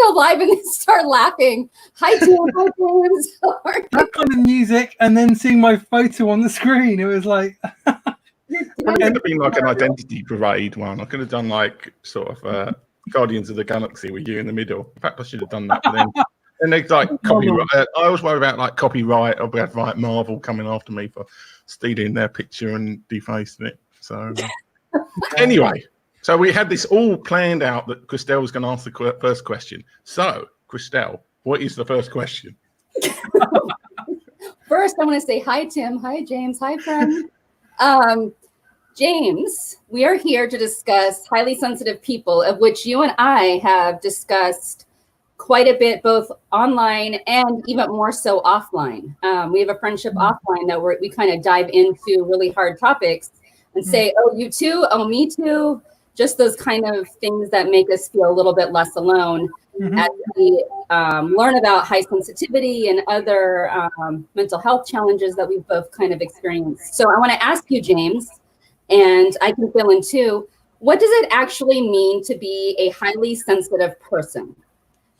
go live and then start laughing. Hi, Tim. Hi, James. That kind of music, and then seeing my photo on the screen, it was like. It could have been like an identity parade one. I could have done like sort of Guardians of the Galaxy with you in the middle. In fact, I should have done that. But then there's like copyright. I always worry about like copyright. I'll have like Marvel coming after me for stealing their picture and defacing it. So anyway, so we had this all planned out that Christelle was going to ask the first question. So Christelle, what is the first question? First, I want to say hi, Tim. Hi, James. Hi, friend. James, we are here to discuss highly sensitive people, of which you and I have discussed quite a bit, both online and even more so offline. We have a friendship offline that we kind of dive into really hard topics and say, oh, you too, oh, me too. Just those kind of things that make us feel a little bit less alone as we learn about high sensitivity and other mental health challenges that we've both kind of experienced. So I want to ask you, James, and I can fill in too, what does it actually mean to be a highly sensitive person?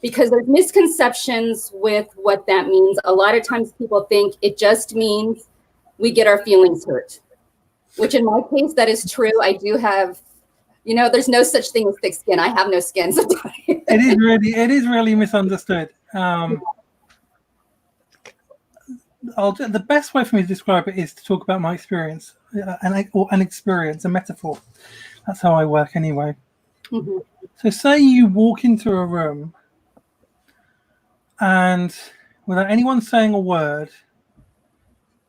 Because there's misconceptions with what that means. A lot of times people think it just means we get our feelings hurt, which in my case, that is true. I do have, there's no such thing as thick skin. I have no skin. So it is really misunderstood. The best way for me to describe it is to talk about my experience, an experience, a metaphor. That's how I work anyway. So say you walk into a room and without anyone saying a word,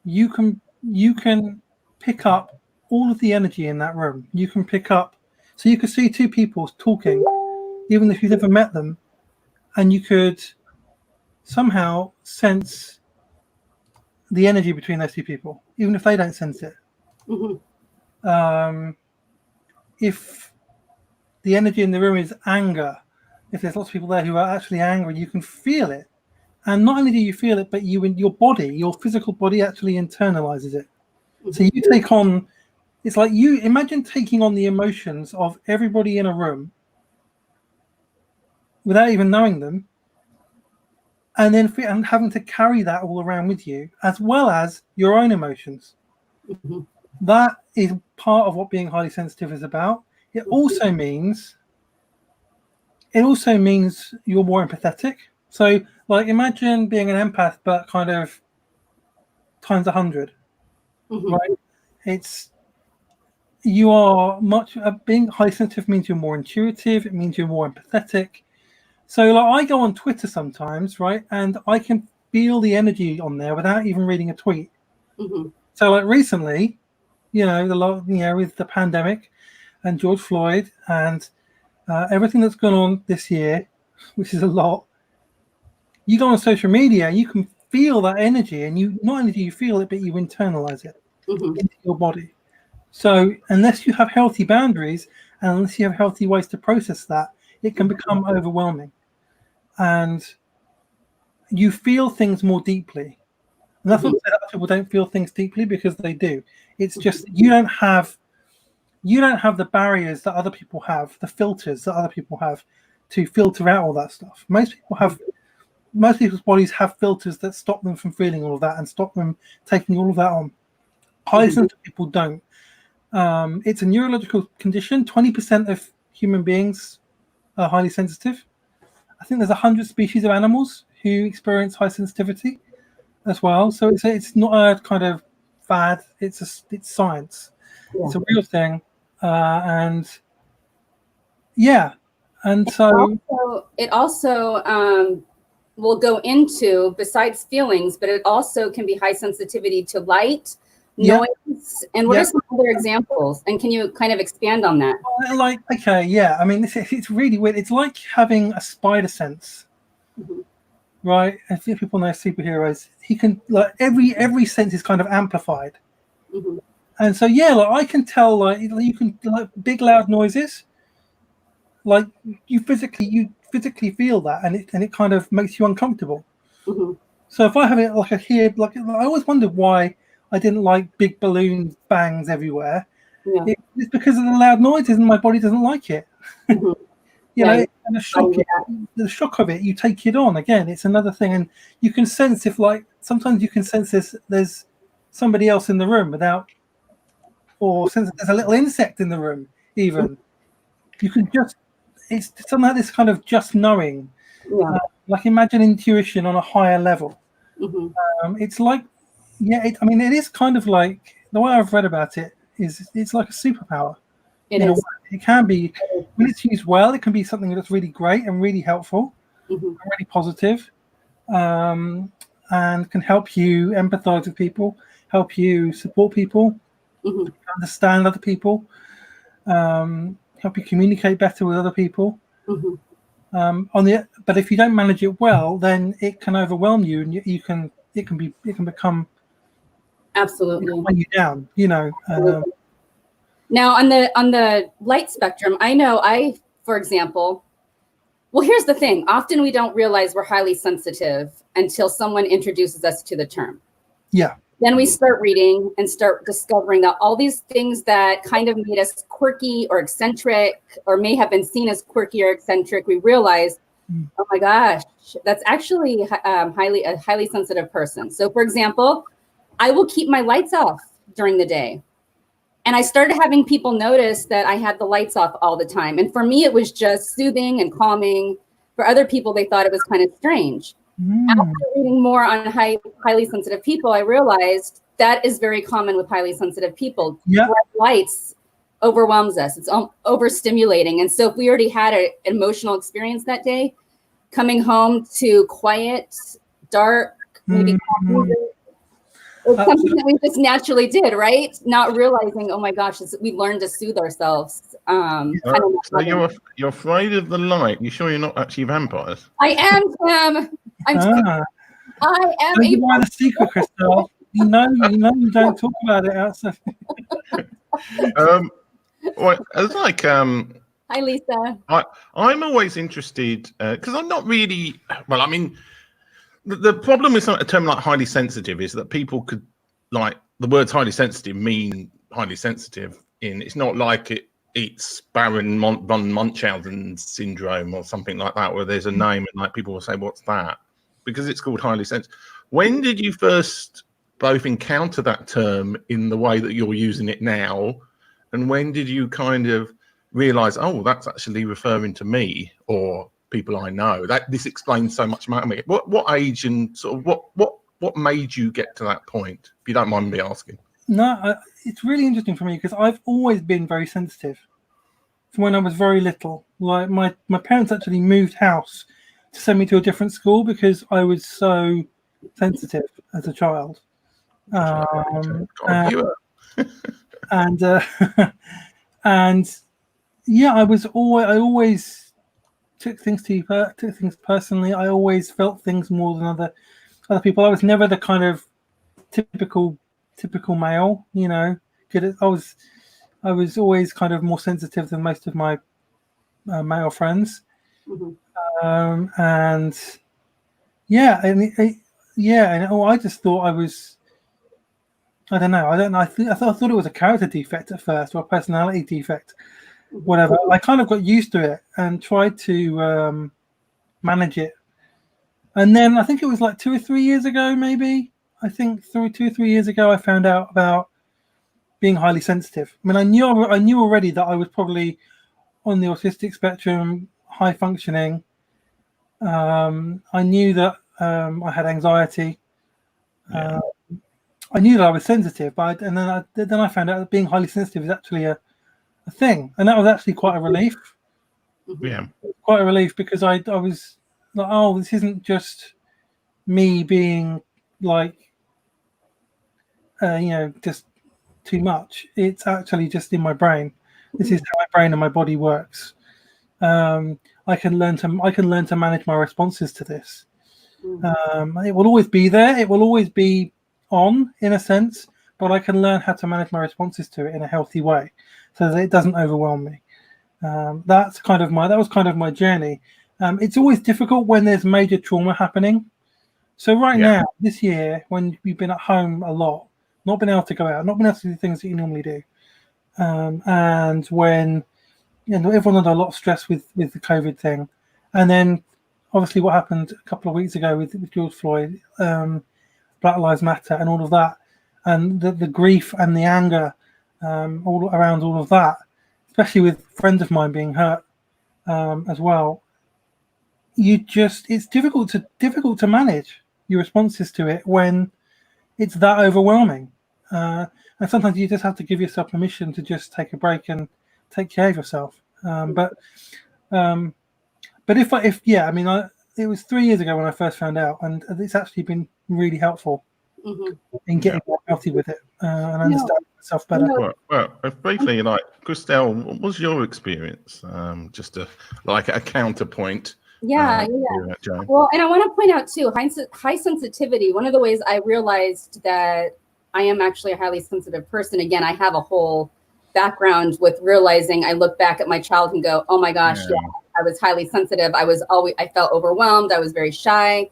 you can pick up all of the energy in that room. You can pick up, so you could see two people talking, even if you've never met them, and you could somehow sense the energy between those two people, even if they don't sense it. If the energy in the room is anger, if there's lots of people there who are actually angry, you can feel it. And not only do you feel it, but your body, your physical body actually internalizes it. So you take on, it's like you imagine taking on the emotions of everybody in a room without even knowing them, and then having to carry that all around with you, as well as your own emotions. That is part of what being highly sensitive is about. It also means you're more empathetic. So, like, imagine being an empath, but kind of times 100. Right? Being highly sensitive means you're more intuitive. It means you're more empathetic. So, like, I go on Twitter sometimes, right, and I can feel the energy on there without even reading a tweet. So, like, recently, with the pandemic and George Floyd and everything that's gone on this year, which is a lot, you go on social media, you can feel that energy, and you not only do you feel it, but you internalize it into your body. So, unless you have healthy boundaries and unless you have healthy ways to process that, it can become overwhelming. And you feel things more deeply. And that's not to say that people don't feel things deeply, because they do. It's just you don't have the barriers that other people have, the filters that other people have to filter out all that stuff. Most people's bodies have filters that stop them from feeling all of that and stop them taking all of that on. Highly sensitive people don't. It's a neurological condition. 20% of human beings are highly sensitive. I think there's 100 species of animals who experience high sensitivity as well. So it's not a kind of fad. It's science. Yeah. It's a real thing. And so it also will go into, besides feelings, but it also can be high sensitivity to light, noise, and what are some other examples? And can you kind of expand on that? I mean, it's really weird. It's like having a spider sense, right? I think people know superheroes. He can, like, every sense is kind of amplified, and so I can tell, like, you can, like, big loud noises, like you physically feel that, and it kind of makes you uncomfortable. So if I have it like I always wondered why I didn't like big balloon bangs everywhere. It's because of the loud noises, and my body doesn't like it. you Yeah, know, and the shock of it, you take it on again. It's another thing, and you can sense if, like, sometimes you can sense there's somebody else in the room without, or sense there's a little insect in the room. Even you can just, it's somehow this kind of just knowing, yeah. like imagine intuition on a higher level. It's like, yeah, I mean, it is kind of like the way I've read about it is it's like a superpower. It is. It can be, when it's used well, it can be something that's really great and really helpful, and really positive, and can help you empathize with people, help you support people, understand other people, help you communicate better with other people. But if you don't manage it well, then it can overwhelm you, and it can become Absolutely. weigh you down. Now on the light spectrum, I know for example, well, here's the thing. Often we don't realize we're highly sensitive until someone introduces us to the term. Yeah. Then we start reading and start discovering that all these things that kind of made us quirky or eccentric, or may have been seen as quirky or eccentric, we realize, oh my gosh, that's actually a highly sensitive person. So for example, I will keep my lights off during the day. And I started having people notice that I had the lights off all the time. And for me, it was just soothing and calming. For other people, they thought it was kind of strange. After reading more on highly sensitive people, I realized that is very common with highly sensitive people. Yeah. Bright lights overwhelms us. It's overstimulating. And so if we already had an emotional experience that day, coming home to quiet, dark, maybe music, it's something that we just naturally did, right? Not realizing, oh my gosh, we learned to soothe ourselves. So you're afraid of the light. You sure you're not actually vampires? I am, Sam. I am. Don't give away the secret, Crystal. You know, you don't talk about it outside. Well, it's like Hi, Lisa. I'm always interested because I'm not really. Well, I mean, the problem with a term like highly sensitive is that people could, like, the words highly sensitive mean highly sensitive. It's not like it's Baron von Munchausen syndrome or something like that, where there's a name and like people will say, "What's that?" Because it's called highly sensitive. When did you first both encounter that term in the way that you're using it now, and when did you kind of realize, oh, that's actually referring to me or people I know? That this explains so much about me. What age and sort of what made you get to that point, if you don't mind me asking? No, it's really interesting for me because I've always been very sensitive from when I was very little. Like my parents actually moved house to send me to a different school because I was so sensitive as a child. And yeah, I always took things personally. I always felt things more than other people. I was never the kind of typical male, I was always kind of more sensitive than most of my male friends. And yeah, I just thought I was, I don't know. I thought it was a character defect at first, or a personality defect, whatever. I kind of got used to it and tried to manage it. And then I think it was like 2 or 3 years ago, maybe. I think 2 or 3 years ago, I found out about being highly sensitive. I mean, I knew already that I was probably on the autistic spectrum, high functioning. I knew that I had anxiety. I knew that I was sensitive, but then I found out that being highly sensitive is actually a thing, and that was actually quite a relief. Yeah, quite a relief because I was like, oh, this isn't just me being like, just too much. It's actually just in my brain. This is how my brain and my body works. I can learn to manage my responses to this. It will always be there. It will always be on, in a sense, but I can learn how to manage my responses to it in a healthy way, so that it doesn't overwhelm me. That was kind of my journey. It's always difficult when there's major trauma happening. So now, this year, when you've been at home a lot, not been able to go out, not been able to do things that you normally do, and when everyone under a lot of stress with the COVID thing, and then obviously what happened a couple of weeks ago with George Floyd, Black Lives Matter, and all of that, and the grief and the anger all around all of that, especially with friends of mine being hurt as well. It's difficult to manage your responses to it when it's that overwhelming, and sometimes you just have to give yourself permission to just take a break and take care of yourself. But it was 3 years ago when I first found out, and it's actually been really helpful in getting more healthy with it and understanding myself better. Well, briefly, like Christelle, what was your experience? Just a counterpoint. Yeah. Well, and I want to point out too, high sensitivity. One of the ways I realized that I am actually a highly sensitive person. Again, I have a whole background with realizing. I look back at my childhood and go, "Oh my gosh, I was highly sensitive. I felt overwhelmed. I was very shy."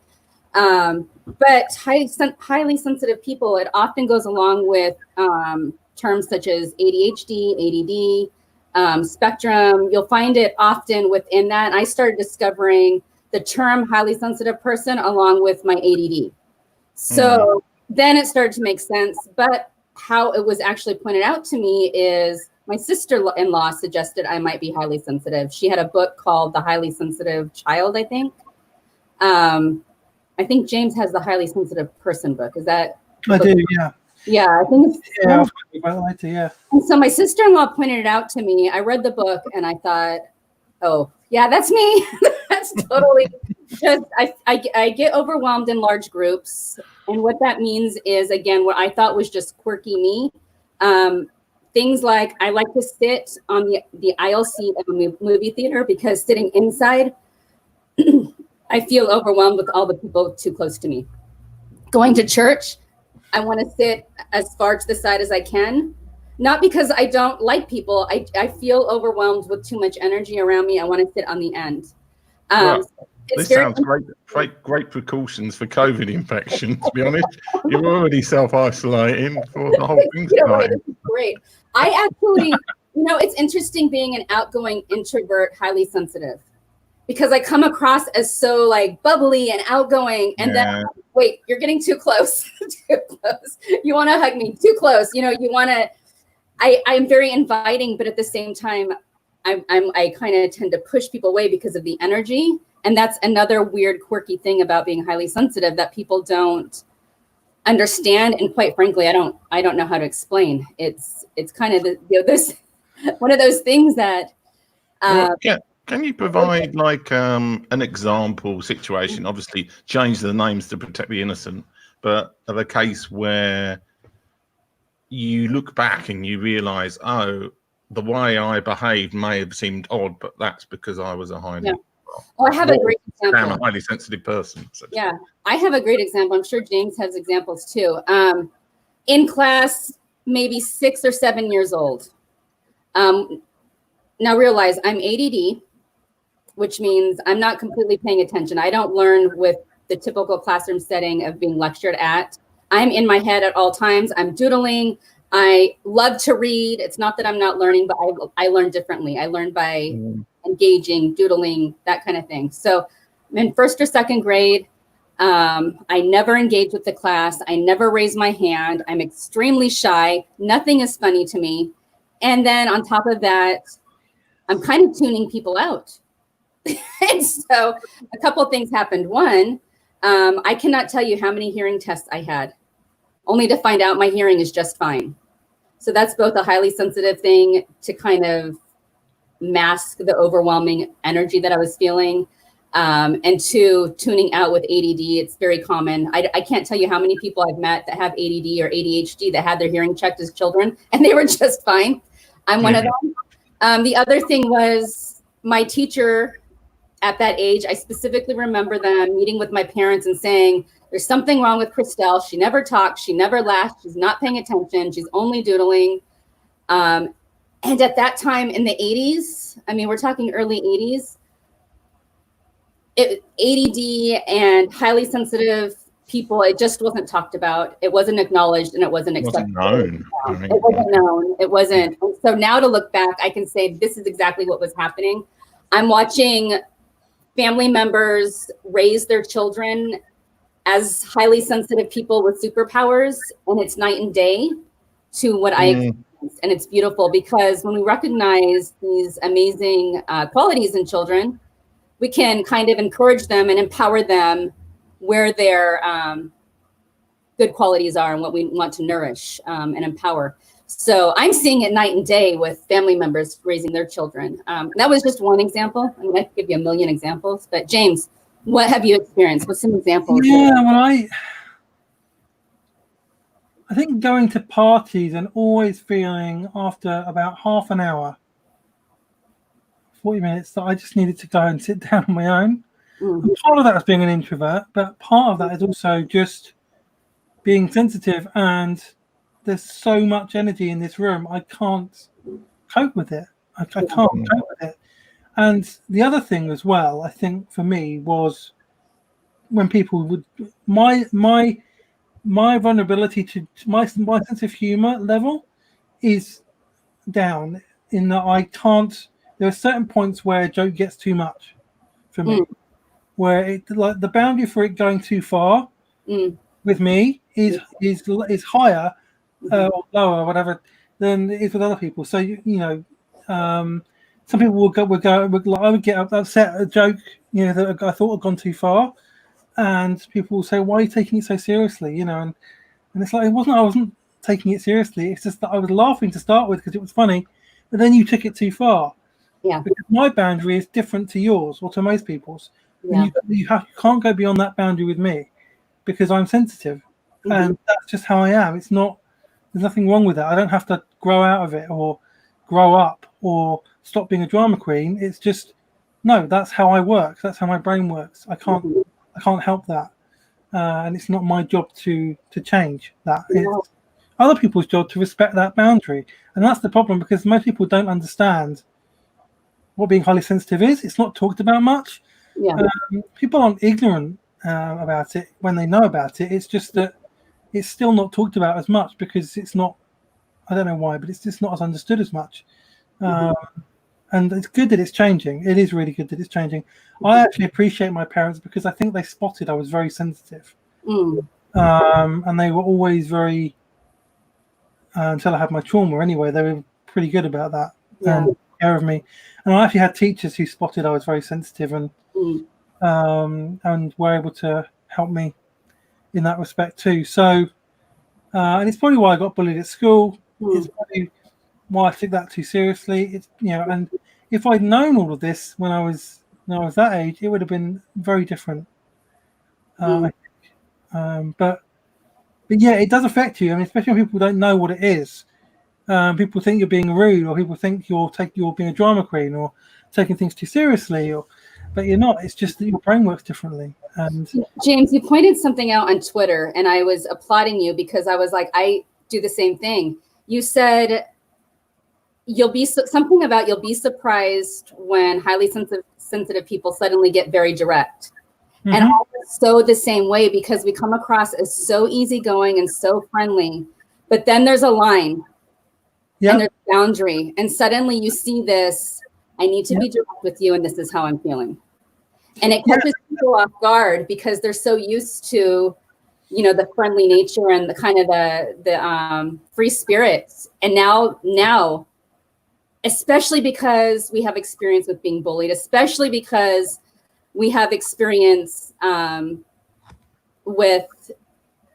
But highly sensitive people, it often goes along with terms such as ADHD, ADD, spectrum. You'll find it often within that. And I started discovering the term highly sensitive person along with my ADD. So then it started to make sense. But how it was actually pointed out to me is my sister-in-law suggested I might be highly sensitive. She had a book called The Highly Sensitive Child, I think. I think James has the Highly Sensitive Person book. Is that? I do, yeah. Yeah, I think it's. Yeah, I do, yeah. And so my sister-in-law pointed it out to me. I read the book and I thought, oh, yeah, that's me. That's totally just, I get overwhelmed in large groups. And what that means is, again, what I thought was just quirky me. Things like I like to sit on the aisle seat of a movie theater because sitting inside, I feel overwhelmed with all the people too close to me. Going to church, I want to sit as far to the side as I can. Not because I don't like people. I feel overwhelmed with too much energy around me. I want to sit on the end. This sounds great precautions for COVID infection, to be honest. You're already self-isolating for the whole thing. Great. I actually, it's interesting being an outgoing introvert, highly sensitive, because I come across as so like bubbly and outgoing. And then, wait, you're getting too close. Too close. You want to hug me too close. You want to, I'm very inviting, but at the same time, I kind of tend to push people away because of the energy. And that's another weird, quirky thing about being highly sensitive that people don't understand. And quite frankly, I don't know how to explain. It's kind of this one of those things that. Can you provide like an example situation? Obviously, change the names to protect the innocent, but of a case where you look back and you realise, oh, the way I behaved may have seemed odd, but that's because I was a highly. I have a great example. I'm a highly sensitive person. So. Yeah, I have a great example. I'm sure James has examples too. In class, maybe 6 or 7 years old. Now realize I'm ADD, which means I'm not completely paying attention. I don't learn with the typical classroom setting of being lectured at. I'm in my head at all times. I'm doodling. I love to read. It's not that I'm not learning, but I learn differently. I learn by engaging, doodling, that kind of thing. So I'm in 1st or 2nd grade. I never engage with the class. I never raise my hand. I'm extremely shy. Nothing is funny to me. And then on top of that, I'm kind of tuning people out. And so a couple of things happened. One, I cannot tell you how many hearing tests I had, only to find out my hearing is just fine. So that's both a highly sensitive thing to kind of mask the overwhelming energy that I was feeling. And 2, tuning out with ADD. It's very common. I can't tell you how many people I've met that have ADD or ADHD that had their hearing checked as children and they were just fine. I'm one of them. The other thing was my teacher at that age, I specifically remember them meeting with my parents and saying, there's something wrong with Christelle. She never talks. She never laughs. She's not paying attention. She's only doodling. And at that time in the 80s, I mean, we're talking early 80s, ADD and highly sensitive people, it just wasn't talked about. It wasn't acknowledged, and it wasn't accepted. It wasn't known. It wasn't. And so now to look back, I can say this is exactly what was happening. I'm watching family members raise their children as highly sensitive people with superpowers, and it's night and day to what I experience. And it's beautiful because when we recognize these amazing qualities in children, we can kind of encourage them and empower them where their good qualities are and what we want to nourish and empower. So I'm seeing it night and day with family members raising their children. That was just one example. I mean, I could give you a million examples, but James, what have you experienced? What's some examples? Yeah, well, I think going to parties and always feeling after about half an hour, 40 minutes, that I just needed to go and sit down on my own. And part of that is being an introvert, but part of that is also just being sensitive, and there's so much energy in this room. I can't cope with it. I can't cope with it. And the other thing as well, I think for me, was when people would my vulnerability to my sense of humor level is down, in that I can't. There are certain points where a joke gets too much for me, where it, like, the boundary for it going too far with me is higher or lower or whatever than it is with other people. So some people I would get upset at a joke that I thought had gone too far, and people will say, "Why are you taking it so seriously?" And it's like, I wasn't taking it seriously. It's just that I was laughing to start with because it was funny, but then you took it too far. Yeah. Because my boundary is different to yours or to most people's. Yeah. And you can't go beyond that boundary with me because I'm sensitive, and that's just how I am. There's nothing wrong with that. I don't have to grow out of it or grow up or stop being a drama queen. It's just, no, that's how I work. That's how my brain works. I can't help that. And it's not my job to change that. It's other people's job to respect that boundary. And that's the problem, because most people don't understand what being highly sensitive is. It's not talked about much. Yeah. People aren't ignorant about it when they know about it. It's just that it's still not talked about as much because it's not, I don't know why, but it's just not as understood as much. And it's good that it's changing. It is really good that it's changing. I actually appreciate my parents because I think they spotted I was very sensitive. And they were always very, until I had my trauma anyway, they were pretty good about that and care of me. And I actually had teachers who spotted I was very sensitive and were able to help me in that respect too. So, and it's probably why I got bullied at school. It's probably why I took that too seriously. It's and if I'd known all of this when I was that age, it would have been very different. I think. But yeah, it does affect you. I mean, especially when people don't know what it is. People think you're being rude, or people think you're being a drama queen, or taking things too seriously, but you're not. It's just that your brain works differently. And James, you pointed something out on Twitter, and I was applauding you because I was like, I do the same thing. You said you'll be surprised when highly sensitive people suddenly get very direct. And I was so the same way, because we come across as so easygoing and so friendly, but then there's a line and there's a boundary, and suddenly you see this, I need to be direct with you, and this is how I'm feeling. And it catches people off guard because they're so used to, the friendly nature and the kind of the free spirits. And now, especially because we have experience with being bullied, especially because we have experience with,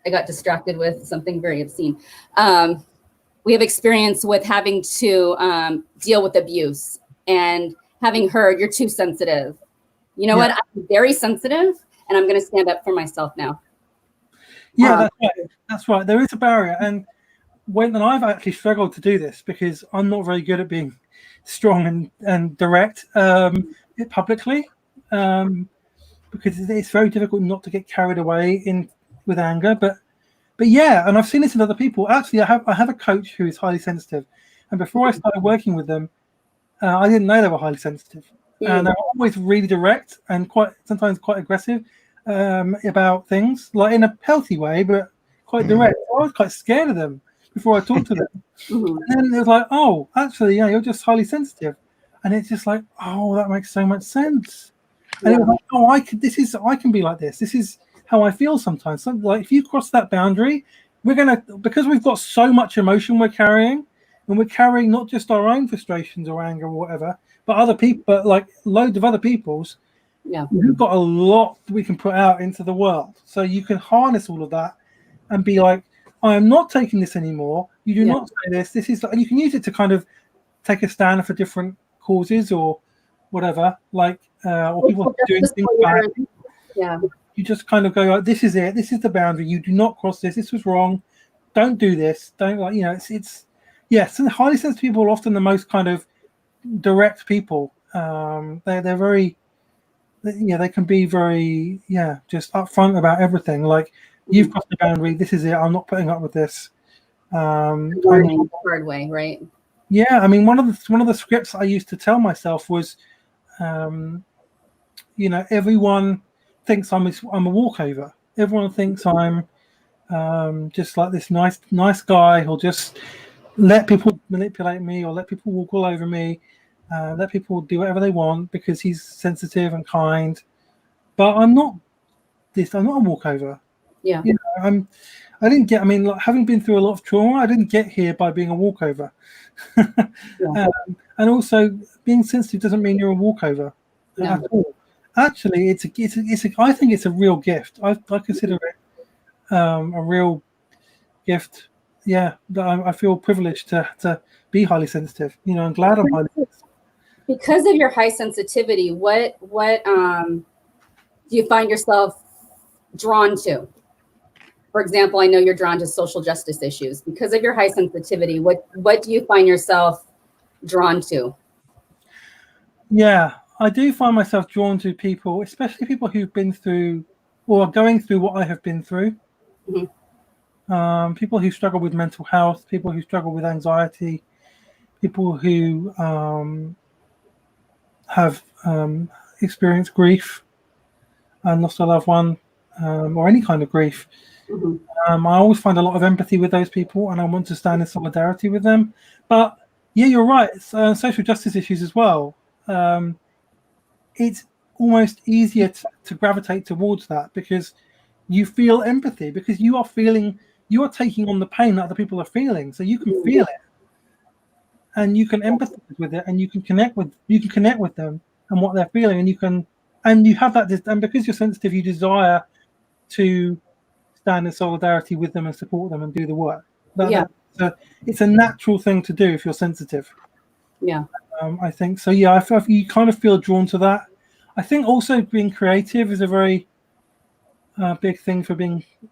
I got distracted with something very obscene. We have experience with having to deal with abuse and having heard, you're too sensitive. You know what? I'm very sensitive, and I'm going to stand up for myself now. Yeah, that's right. There is a barrier. And I've actually struggled to do this because I'm not very good at being strong and direct publicly, because it's very difficult not to get carried away with anger. But yeah, and I've seen this in other people. Actually, I have a coach who is highly sensitive, and before I started working with them, I didn't know they were highly sensitive, and they were always really direct and sometimes quite aggressive. about things, like in a healthy way, but quite direct. I was quite scared of them before I talked to them. And then it was like, oh, actually, yeah, you're just highly sensitive. And it's just like, oh, that makes so much sense. And it was like, oh, I can be like this. This is how I feel sometimes. So, like, if you cross that boundary, because we've got so much emotion we're carrying, and we're carrying not just our own frustrations or anger or whatever, but other people, but like loads of other people's. Yeah. We've got a lot we can put out into the world. So you can harness all of that and be like, I am not taking this anymore. You do not say this. This is, and you can use it to kind of take a stand for different causes or whatever, like, or people doing things bad. Yeah. You just kind of go like, this is it. This is the boundary. You do not cross this. This was wrong. Don't do this. Don't, like, it's yes. And highly sensitive people are often the most kind of direct people. They're very, they can be very, just upfront about everything. Like, you've crossed the boundary. This is it. I'm not putting up with this. Learning the hard way, right? Yeah, I mean, one of the scripts I used to tell myself was, everyone thinks I'm a walkover. Everyone thinks I'm just like this nice guy who'll just let people manipulate me or let people walk all over me, let people do whatever they want because he's sensitive and kind. But I'm not this. I'm not a walkover. Yeah. I didn't get. I mean, like, having been through a lot of trauma, I didn't get here by being a walkover. And also, being sensitive doesn't mean you're a walkover at all. Actually, I think it's a real gift. I consider it a real gift. Yeah, that I feel privileged to be highly sensitive. I'm glad I'm highly sensitive. Because of your high sensitivity, what do you find yourself drawn to? For example, I know you're drawn to social justice issues. Because of your high sensitivity, what do you find yourself drawn to? Yeah, I do find myself drawn to people, especially people who've been through or are going through what I have been through. People who struggle with mental health, people who struggle with anxiety, people who have experienced grief and lost a loved one, or any kind of grief. I always find a lot of empathy with those people, and I want to stand in solidarity with them. But yeah, you're right. Social justice issues as well. It's almost easier to gravitate towards that because you feel empathy, because you are taking on the pain that other people are feeling, so you can feel it, and you can empathize with it, and you can connect with them and what they're feeling, and you have that, and because you're sensitive, you desire to stand in solidarity with them and support them and do the work. It's a natural thing to do if you're sensitive. Yeah. I think so. Yeah, you kind of feel drawn to that. I think also being creative is a very big thing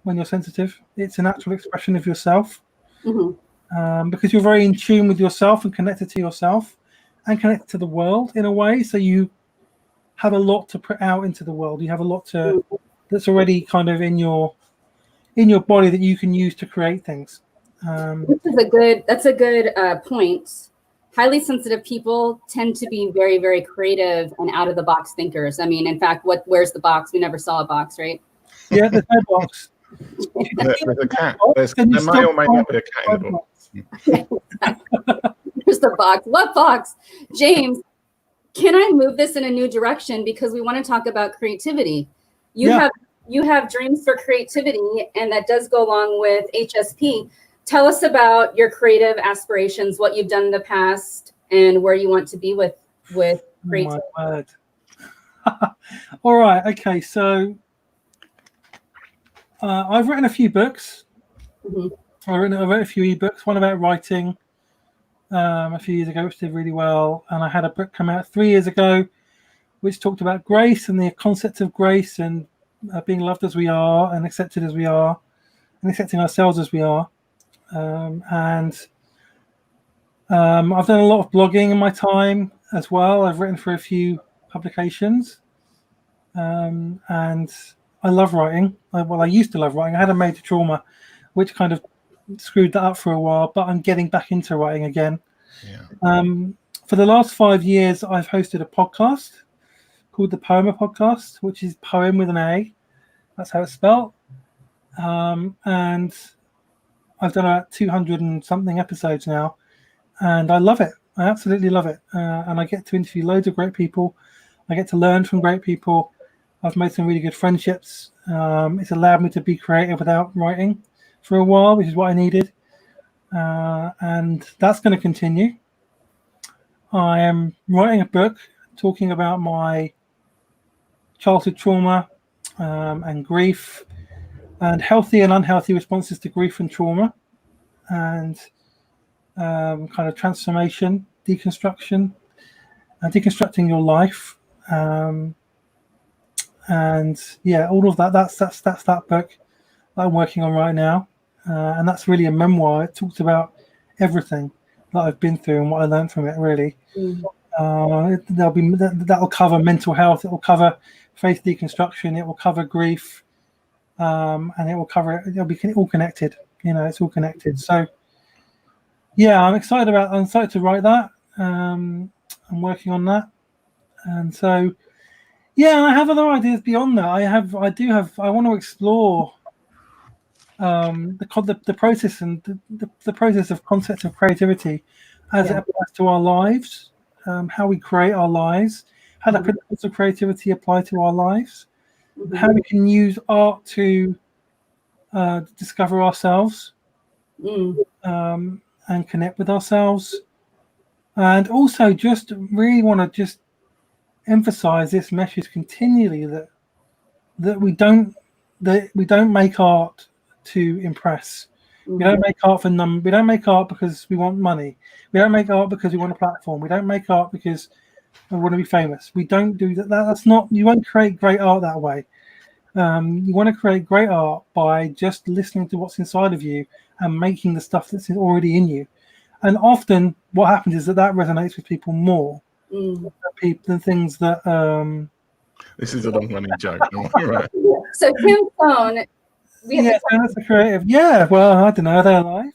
when you're sensitive. It's a natural expression of yourself, because you're very in tune with yourself and connected to yourself and connected to the world in a way. So you have a lot to put out into the world. You have a lot that's already kind of in your body that you can use to create things. That's a good point. Highly sensitive people tend to be very, very creative and out of the box thinkers. I mean, in fact, where's the box? We never saw a box, right? Yeah, there's no box. There's a cat. There may or may not be a cat in the box. There's the box. What box? James, can I move this in a new direction? Because we want to talk about creativity. You have dreams for creativity, and that does go along with HSP. Tell us about your creative aspirations, what you've done in the past, and where you want to be with creativity. Oh my word. All right. Okay. So I've written a few books. I've written a few ebooks. One about writing a few years ago, which did really well. And I had a book come out 3 years ago, which talked about grace and the concept of grace and being loved as we are and accepted as we are and accepting ourselves as we are. I've done a lot of blogging in my time as well. I've written for a few publications, and I love writing. I used to love writing. I had a major trauma, which kind of screwed that up for a while, but I'm getting back into writing again. For the last 5 years, I've hosted a podcast called the Poema Podcast, which is poem with an A. That's how it's spelled. And I've done about 200 and something episodes now, and I love it. I absolutely love it. And I get to interview loads of great people. I get to learn from great people. I've made some really good friendships. It's allowed me to be creative without writing for a while, which is what I needed. And that's going to continue. I am writing a book talking about my childhood trauma and grief and healthy and unhealthy responses to grief and trauma and kind of transformation, deconstruction, deconstructing your life. And yeah, all of that. That's that book that I'm working on right now, and that's really a memoir. It talks about everything that I've been through and what I learned from it. Really, that'll cover mental health. It will cover faith deconstruction. It will cover grief, and it will cover. It'll be all connected. It's all connected. So yeah, I'm excited to write that. I'm working on that, and so. Yeah, I have other ideas beyond that. I want to explore the process and the process of concepts of creativity as it applies to our lives, how we create our lives, how the principles of creativity apply to our lives, how we can use art to discover ourselves and connect with ourselves, and also just really want to just emphasize this message continually that we don't make art to impress. We don't make art we don't make art because we want money. We don't make art because we want a platform. We don't make art because we want to be famous. We don't do that. That's not. You won't create great art that way. You want to create great art by just listening to what's inside of you and making the stuff that's already in you. And often what happens is that resonates with people more than things that This is a long-running joke. Right. So Tim Stone, that's a creative. Yeah, well, I don't know. Are they alive?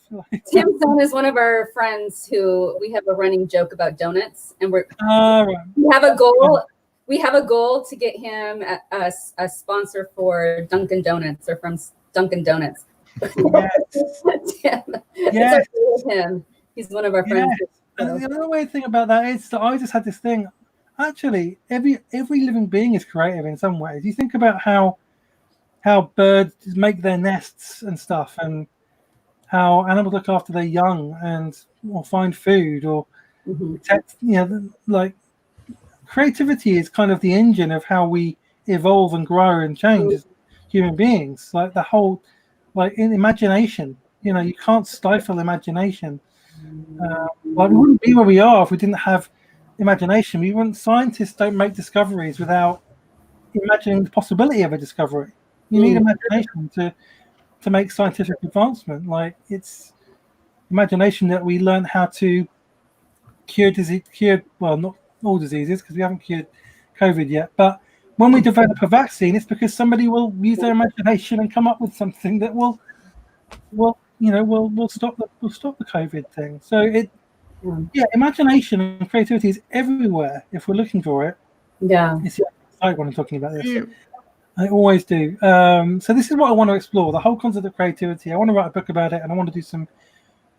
Tim Stone is one of our friends who we have a running joke about donuts, and we have a goal. We have a goal to get him a sponsor for Dunkin' Donuts or from Dunkin' Donuts. Yes. With him. He's one of our friends. And the other way to think about that is that I just had this thing. Actually, every living being is creative in some ways. You think about how birds make their nests and stuff, and how animals look after their young or find food or protect. Like creativity is kind of the engine of how we evolve and grow and change as human beings. Like the whole, in imagination. You can't stifle imagination. We wouldn't be where we are if we didn't have imagination. Scientists don't make discoveries without imagining the possibility of a discovery. You need imagination to make scientific advancement. It's imagination that we learn how to cure not all diseases, because we haven't cured COVID yet. But when we develop a vaccine, it's because somebody will use their imagination and come up with something that will stop the COVID thing. So imagination and creativity is everywhere if we're looking for it. Yeah, it's exciting when I'm talking about this. I always do. So this is what I want to explore: the whole concept of creativity. I want to write a book about it, and I want to do some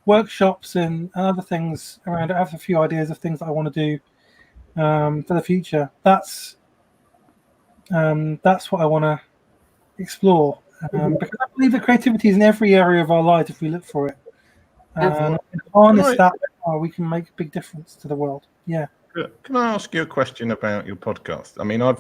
workshops and other things around it. I have a few ideas of things that I want to do for the future. That's what I want to explore. Because I believe that creativity is in every area of our lives if we look for it. And harness that, we can make a big difference to the world. Yeah. Can I ask you a question about your podcast? I mean, I'm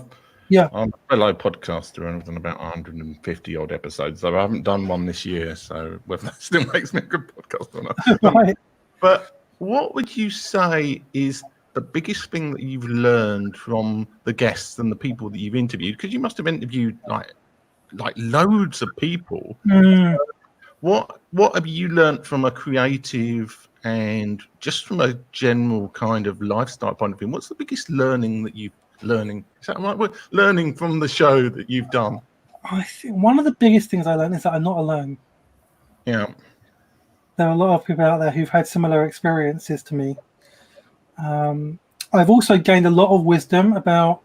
a fellow podcaster and I've done about 150 odd episodes. So I haven't done one this year. So whether that still makes me a good podcast or not. Right. But what would you say is the biggest thing that you've learned from the guests and the people that you've interviewed? Because you must have interviewed like loads of people. What have you learned from a creative and just from a general kind of lifestyle point of view? What's the biggest learning that you've learning? Is that right? We're learning from the show that you've done. I think one of the biggest things I learned is that I'm not alone. Yeah. There are a lot of people out there who've had similar experiences to me. I've also gained a lot of wisdom about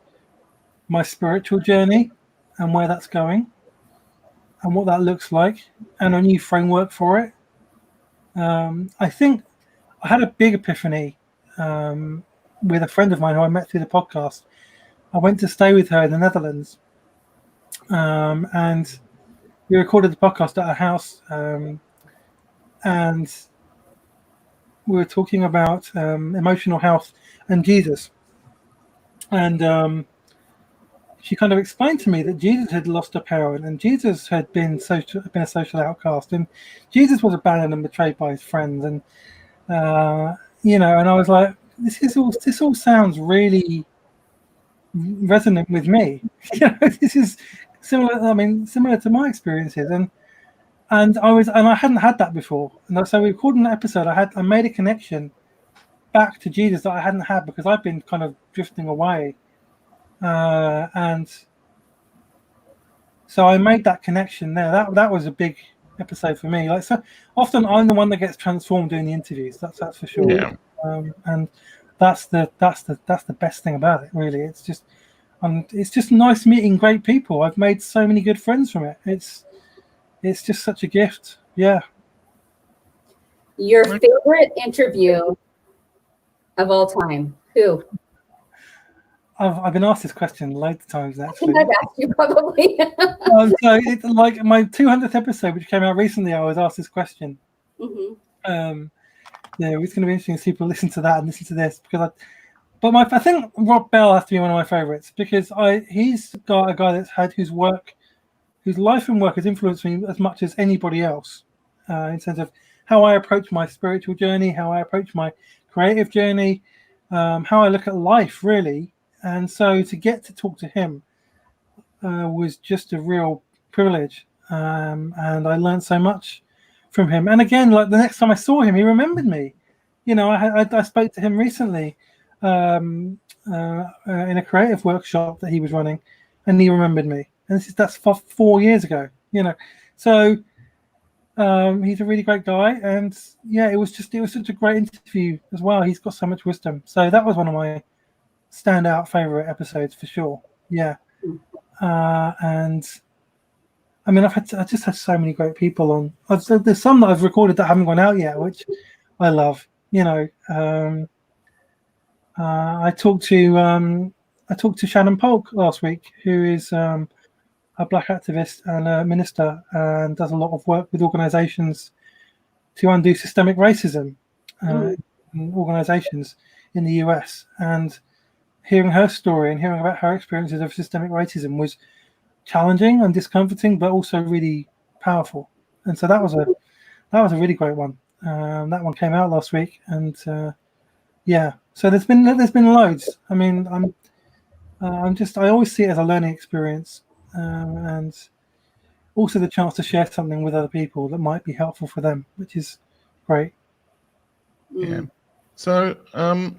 my spiritual journey and where that's going. and what that looks like, and a new framework for it. I think I had a big epiphany with a friend of mine who I met through the podcast. I went to stay with her in the Netherlands, and we recorded the podcast at her house, and we were talking about emotional health and Jesus. And she kind of explained to me that Jesus had lost a parent, and Jesus had been a social outcast, and Jesus was abandoned and betrayed by his friends, and and I was like, this all sounds really resonant with me. This is similar. I mean, similar to my experiences, and I hadn't had that before, and so we recorded an episode. I made a connection back to Jesus that I hadn't had because I've been kind of drifting away. And so I made that connection there. That was a big episode for me. Like, so often I'm the one that gets transformed doing the interviews. That's for sure. Yeah. And that's the best thing about it. Really, it's just nice meeting great people. I've made so many good friends from it. It's just such a gift. Yeah. Your favorite interview of all time? Who? I've been asked this question loads of times actually. I think I've asked you probably. So it's like my 200th episode, which came out recently. I was asked this question. Mm-hmm. Yeah, it's going to be interesting to see people listen to that and listen to this because I think Rob Bell has to be one of my favorites because he's got a guy whose life and work has influenced me as much as anybody else in terms of how I approach my spiritual journey, how I approach my creative journey, how I look at life really. And so to get to talk to him was just a real privilege. And I learned so much from him. And again, like the next time I saw him, he remembered me. I spoke to him recently in a creative workshop that he was running, and he remembered me. And that's 4 years ago, So he's a really great guy. And yeah, it was such a great interview as well. He's got so much wisdom. So that was one of my standout favorite episodes for sure. Yeah. And I mean, I just had so many great people on. There's some that I've recorded that haven't gone out yet, which I love. I talked to Shannon Polk last week, who is a black activist and a minister, and does a lot of work with organisations to undo systemic racism in organisations in the US. And hearing her story and hearing about her experiences of systemic racism was challenging and discomforting, but also really powerful. And so that was a really great one. That one came out last week, and yeah. So there's been loads. I mean, I always see it as a learning experience, and also the chance to share something with other people that might be helpful for them, which is great. Yeah. So I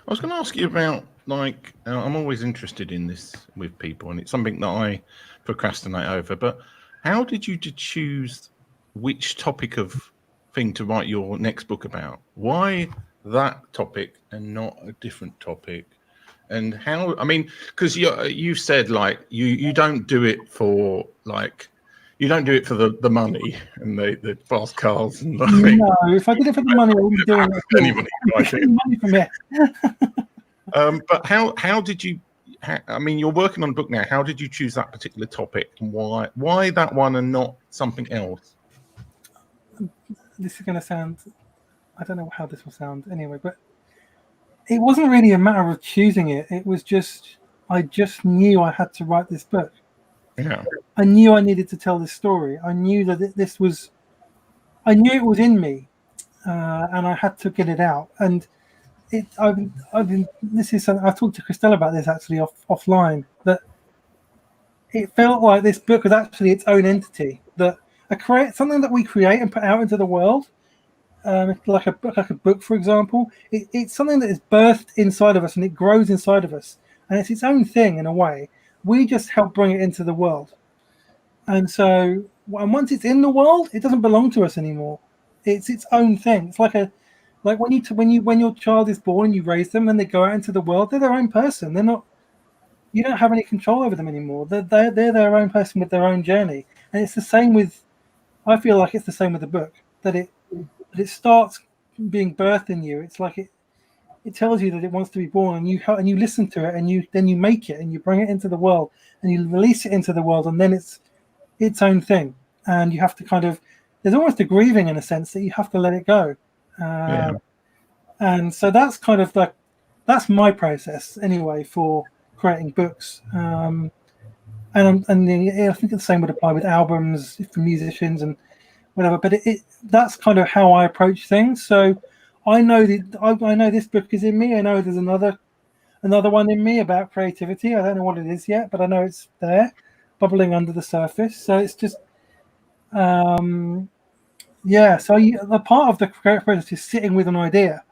was going to ask you about. I'm always interested in this with people, and it's something that I procrastinate over. But how did you choose which topic of thing to write your next book about? Why that topic and not a different topic? And how? I mean, because you said you don't do it for the money and the fast cars and no. If I did it for the money, I wouldn't be doing it. Anybody, money from it. But how did you? I mean, you're working on a book now. How did you choose that particular topic, and why that one and not something else? This is going to sound. I don't know how this will sound anyway, but it wasn't really a matter of choosing it. It was just I just knew I had to write this book. Yeah. I knew I needed to tell this story. I knew that I knew it was in me, and I had to get it out. And this is something I've talked to Christelle about this actually offline, that it felt like this book was actually its own entity, that something that we create and put out into the world, like a book, for example. It's something that is birthed inside of us and it grows inside of us, and it's its own thing in a way. We just help bring it into the world, and so once it's in the world, it doesn't belong to us anymore. It's its own thing. It's like when your child is born and you raise them and they go out into the world, they're their own person. You don't have any control over them anymore. They're their own person with their own journey. And it's the same with, I feel like it's the same with the book, that it starts being birthed in you. It's like it tells you that it wants to be born, and you listen to it, and then you make it, and you bring it into the world, and you release it into the world, and then it's its own thing. And you have to kind of, there's almost a grieving in a sense that you have to let it go. And so that's kind of like, that's my process anyway for creating books. And I think the same would apply with albums for musicians and whatever. But that's kind of how I approach things. So I know that I know this book is in me. I know there's another one in me about creativity. I don't know what it is yet, but I know it's there, bubbling under the surface. So it's just, So the part of the creative process is sitting with an idea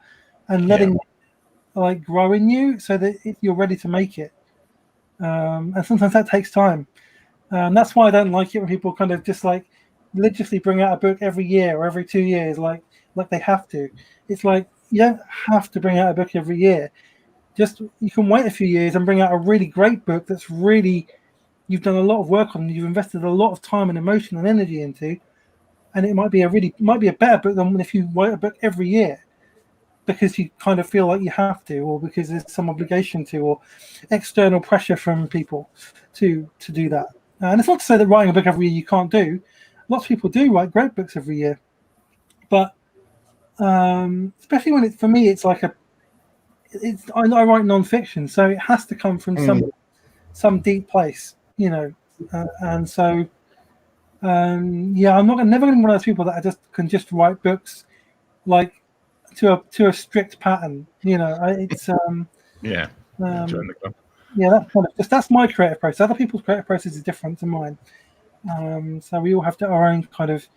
and letting it like grow in you, so that you're ready to make it. And sometimes that takes time. That's why I don't like it when people kind of just like religiously bring out a book every year or every 2 years, like they have to. It's like, you don't have to bring out a book every year. Just, you can wait a few years and bring out a really great book that's really, you've done a lot of work on, you've invested a lot of time and emotion and energy into, and it might be a better book than if you write a book every year because you kind of feel like you have to, or because there's some obligation to, or external pressure from people to do that. And it's not to say that writing a book every year you can't do. Lots of people do write great books every year, but especially when for me, it's like I write non-fiction, so it has to come from some deep place, and so I'm never going to be one of those people that can just write books like to a strict pattern. That's kind of that's my creative process. Other people's creative process is different to mine. So we all have our own kind of,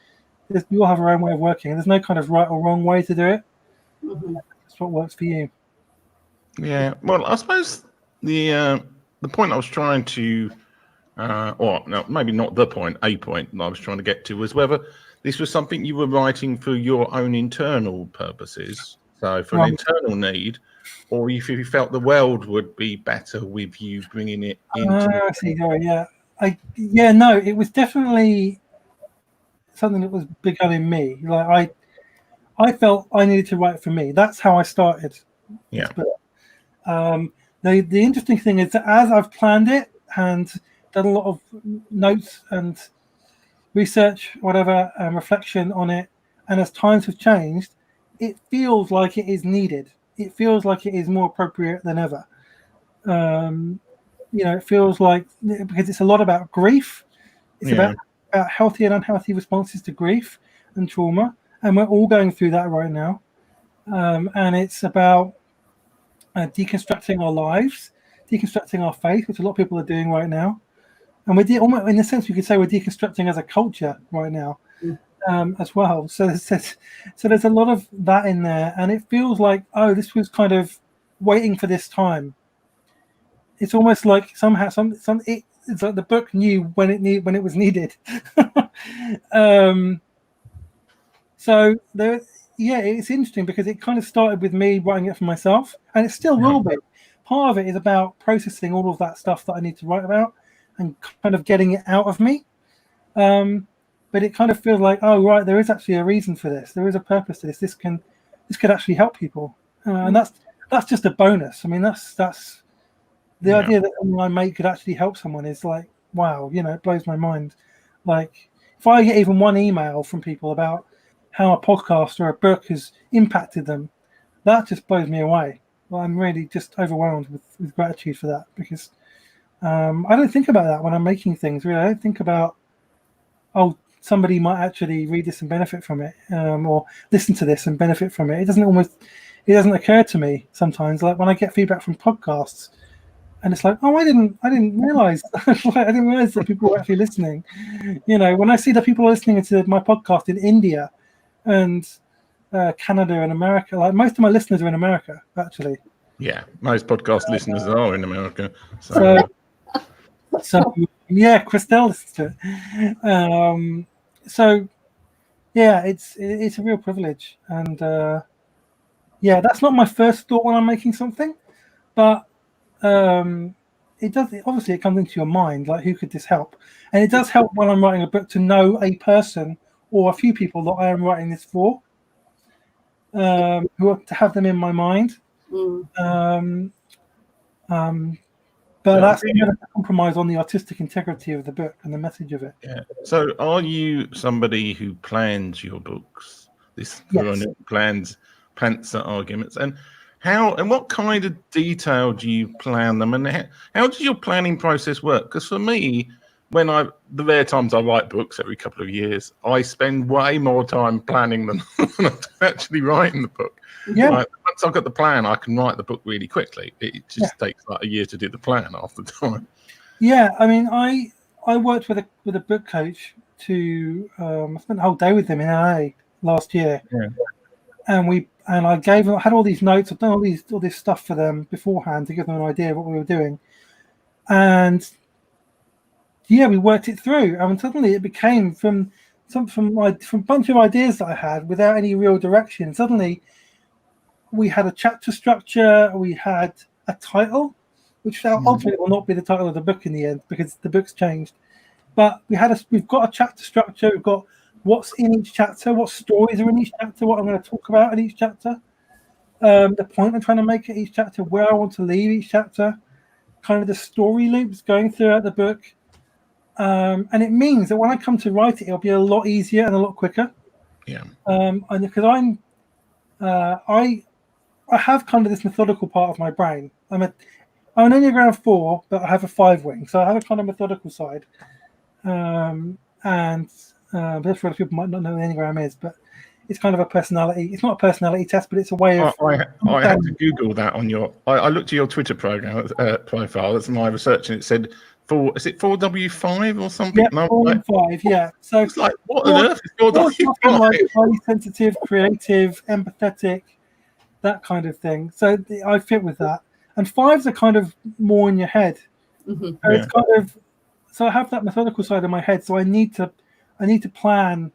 we all have our own way of working. There's no kind of right or wrong way to do it. That's what works for you. Yeah. Well, I suppose the point I was trying to, or no, maybe not the point, a point that I was trying to get to was whether this was something you were writing for your own internal purposes, so for an internal need, or if you felt the world would be better with you bringing it into. I see. No, it was definitely something that was begun in me. Like I felt I needed to write for me. That's how I started. Yeah. The interesting thing is that as I've planned it and done a lot of notes and research, whatever, reflection on it, and as times have changed, it feels like it is needed. It feels like it is more appropriate than ever. It feels like, because it's a lot about grief. It's about healthy and unhealthy responses to grief and trauma, and we're all going through that right now. And it's about deconstructing our lives, deconstructing our faith, which a lot of people are doing right now. And almost, in a sense, we could say we're deconstructing as a culture right now, as well. So there's a lot of that in there, and it feels like, this was kind of waiting for this time. It's almost like somehow it's like the book knew when it was needed. So there, it's interesting because it kind of started with me writing it for myself, and it still will be. Part of it is about processing all of that stuff that I need to write about and kind of getting it out of me. But it kind of feels like, there is actually a reason for this. There is a purpose to this. This could actually help people, and that's just a bonus. I mean, that's the idea that something I make could actually help someone is like, wow, it blows my mind. Like, if I get even one email from people about how a podcast or a book has impacted them, that just blows me away. Well, I'm really just overwhelmed with gratitude for that, because I don't think about that when I'm making things. Really, I don't think about, somebody might actually read this and benefit from it, or listen to this and benefit from it. It doesn't occur to me sometimes. Like when I get feedback from podcasts, and it's like, I didn't realize, I didn't realize that people were actually listening. When I see that people are listening to my podcast in India and Canada and America, like most of my listeners are in America, actually. Yeah, most podcast listeners are in America. So Christelle listens to it. It's a real privilege, and that's not my first thought when I'm making something, but obviously it comes into your mind, like, who could this help? And it does help when I'm writing a book to know a person or a few people that I am writing this for, to have them in my mind. But that's never a compromise on the artistic integrity of the book and the message of it. Yeah. So, are you somebody who plans your books? Plants the arguments, and how and what kind of detail do you plan them, and how does your planning process work? Because for me, the rare times I write books every couple of years, I spend way more time planning them than actually writing the book. Yeah. Like, once I've got the plan, I can write the book really quickly. It just takes like a year to do the plan half the time. Yeah, I mean, I worked with a book coach I spent the whole day with them in LA last year. Yeah. And I had all these notes. I've done all this stuff for them beforehand to give them an idea of what we were doing. And yeah, we worked it through, and suddenly it became from a bunch of ideas that I had without any real direction. Suddenly, we had a chapter structure. We had a title, which ultimately will not be the title of the book in the end because the book's changed. But we've got a chapter structure. We've got what's in each chapter, what stories are in each chapter, what I'm going to talk about in each chapter, the point I'm trying to make at each chapter, where I want to leave each chapter, kind of the story loops going throughout the book. And it means that when I come to write it, it'll be a lot easier and a lot quicker. Yeah. And because I have kind of this methodical part of my brain. I'm an Enneagram 4, but I have a 5 wing, so I have a kind of methodical side. And that's what people might not know what Enneagram is, but it's kind of a personality. It's not a personality test, but it's a way of. I had to Google that on your. I looked at your Twitter profile. That's my research, and it said is it 4W5 or something? Yeah, 4 and 5. Yeah. So it's like, what on earth is 4W5? Like highly sensitive, creative, empathetic, that kind of thing. So I fit with that. And 5s are kind of more in your head. Mm-hmm. So it's kind of. So I have that methodical side in my head. So I need to plan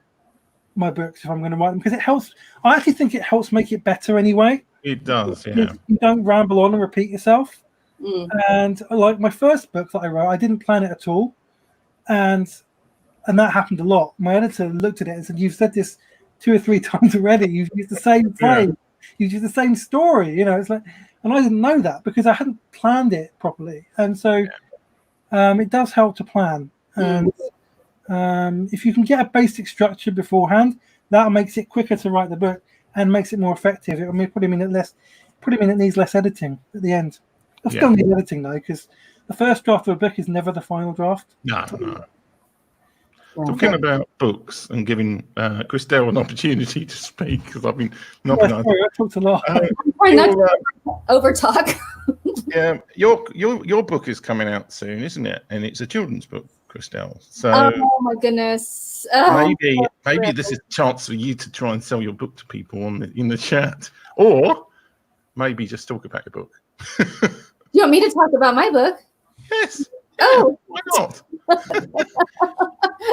my books if I'm going to write them, because it helps. I actually think it helps make it better anyway. It does, yeah. You don't ramble on and repeat yourself. And like my first book that I wrote, I didn't plan it at all, and that happened a lot. My editor looked at it and said, "You've said this 2 or 3 times already. You've used the same phrase. You've used the same story." It's like, and I didn't know that because I hadn't planned it properly. And so it does help to plan. And if you can get a basic structure beforehand, that makes it quicker to write the book and makes it more effective. It will put him in it needs less editing at the end. I still need editing though, because the first draft of a book is never the final draft. No. Talking about books and giving Christelle an opportunity to speak, because I've been not. Sorry, I talked a lot. Over talk. Yeah, your book is coming out soon, isn't it? And it's a children's book, Christelle. So oh my goodness. Maybe this is a chance for you to try and sell your book to people in the chat, or maybe just talk about your book. You want me to talk about my book? Yes. Oh, why not?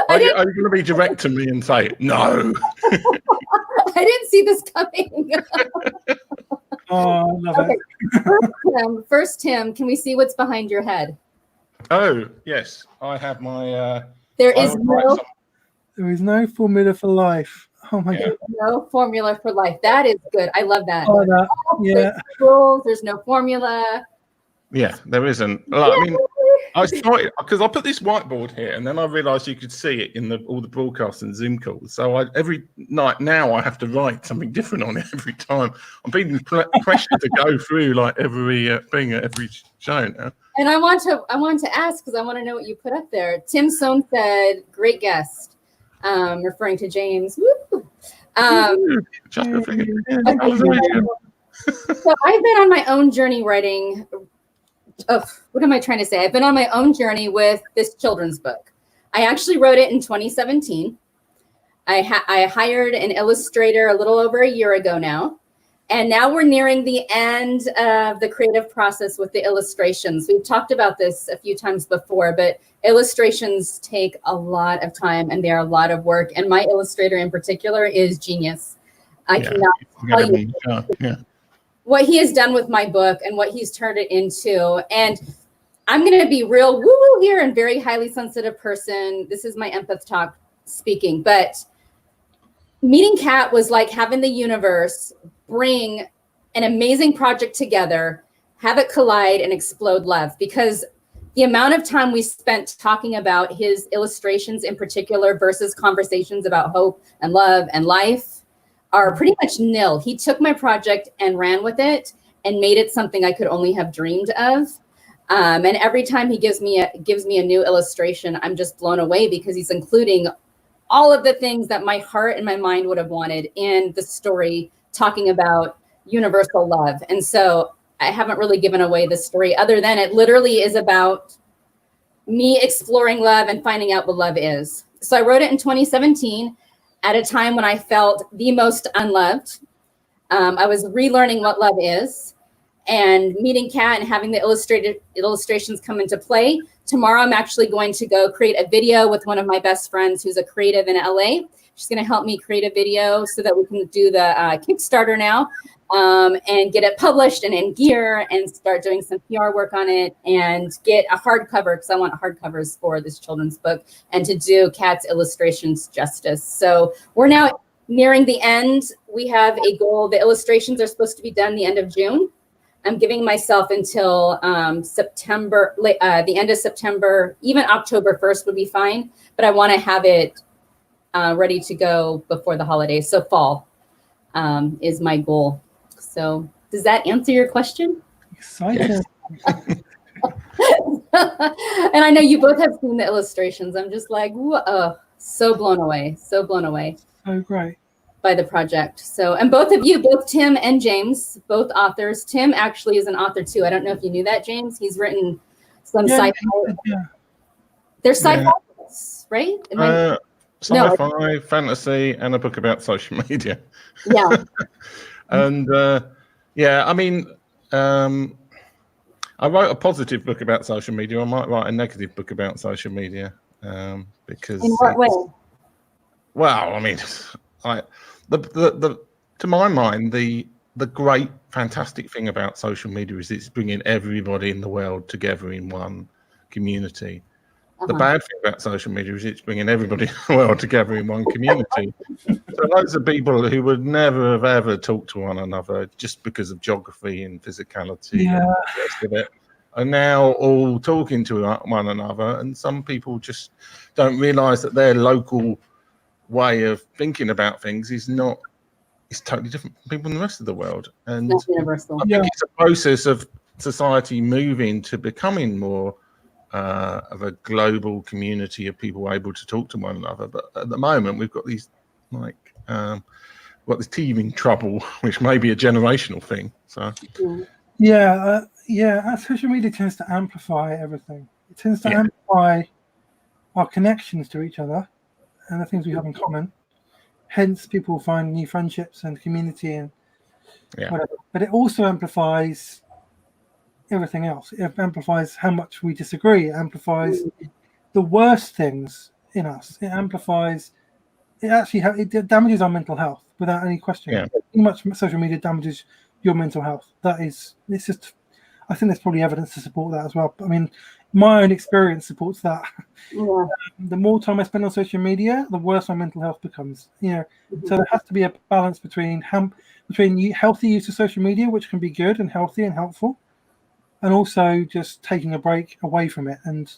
Are you going to be direct to me and say no? I didn't see this coming. Oh, I love it. First, Tim, can we see what's behind your head? Oh, yes. I have my... There is no formula for life. Oh my God. No formula for life. That is good. I love that. Oh, that. Yeah. There's no formula. Yeah, there isn't. I mean, I started because I put this whiteboard here, and then I realised you could see it in all the broadcasts and Zoom calls. So every night now I have to write something different on it every time. I'm being pressured to go through like every thing at every show now. And I want to ask, because I want to know what you put up there. Tim Sohn said, "Great guest," referring to James. Woo! So I've been on my own journey writing. Oh, what am I trying to say? I've been on my own journey with this children's book. I actually wrote it in 2017. I hired an illustrator a little over a year ago now. And now we're nearing the end of the creative process with the illustrations. We've talked about this a few times before, but illustrations take a lot of time and they are a lot of work. And my illustrator in particular is genius. I cannot tell you what he has done with my book and what he's turned it into. And I'm going to be real woo-woo here and very highly sensitive person. This is my empath talk speaking, but meeting Kat was like having the universe bring an amazing project together, have it collide and explode love, because the amount of time we spent talking about his illustrations in particular versus conversations about hope and love and life are pretty much nil. He took my project and ran with it and made it something I could only have dreamed of. And every time he gives me a new illustration, I'm just blown away because he's including all of the things that my heart and my mind would have wanted in the story, talking about universal love. And so I haven't really given away the story other than it literally is about me exploring love and finding out what love is. So I wrote it in 2017 at a time when I felt the most unloved. I was relearning what love is. And meeting Kat and having the illustrations come into play. Tomorrow, I'm actually going to go create a video with one of my best friends who's a creative in LA. She's going to help me create a video so that we can do the Kickstarter now and get it published and in gear and start doing some PR work on it and get a hardcover because I want hardcovers for this children's book and to do Kat's illustrations justice. So we're now nearing the end. We have a goal. The illustrations are supposed to be done the end of June. I'm giving myself until September, the end of September, even October 1st would be fine, but I want to have it ready to go before the holidays. So fall is my goal. So does that answer your question? Exciting. And I know you both have seen the illustrations. I'm just like, whoa, so blown away. So great. By the project. So, and both of you, both Tim and James, both authors. Tim actually is an author too. I don't know if you knew that, James. He's written some sci-fi. Yeah. They're sci-fi books, right? Sci-fi, fantasy, and a book about social media. Yeah. And I mean, I wrote a positive book about social media. I might write a negative book about social media because. In what way? Well, I mean, to my mind, the great, fantastic thing about social media is it's bringing everybody in the world together in one community. The bad thing about social media is it's bringing everybody in the world together in one community. So loads of people who would never have ever talked to one another just because of geography and physicality and the rest of it are now all talking to one another. And some people just don't realise that their local way of thinking about things is totally different from people in the rest of the world. And it's not universal. I think it's a process of society moving to becoming more of a global community of people able to talk to one another. But at the moment, we've got these this teething trouble, which may be a generational thing. So social media tends to amplify everything. It tends to amplify our connections to each other and the things we have in common. Hence, people find new friendships and community and whatever. But it also amplifies everything else. It amplifies how much we disagree. It amplifies the worst things in us. It amplifies. It actually it damages our mental health without any question. Yeah. Too much social media damages your mental health. It's just. I think there's probably evidence to support that as well. I mean, my own experience supports that. Yeah. The more time I spend on social media, the worse my mental health becomes. So there has to be a balance between healthy use of social media, which can be good and healthy and helpful, and also just taking a break away from it and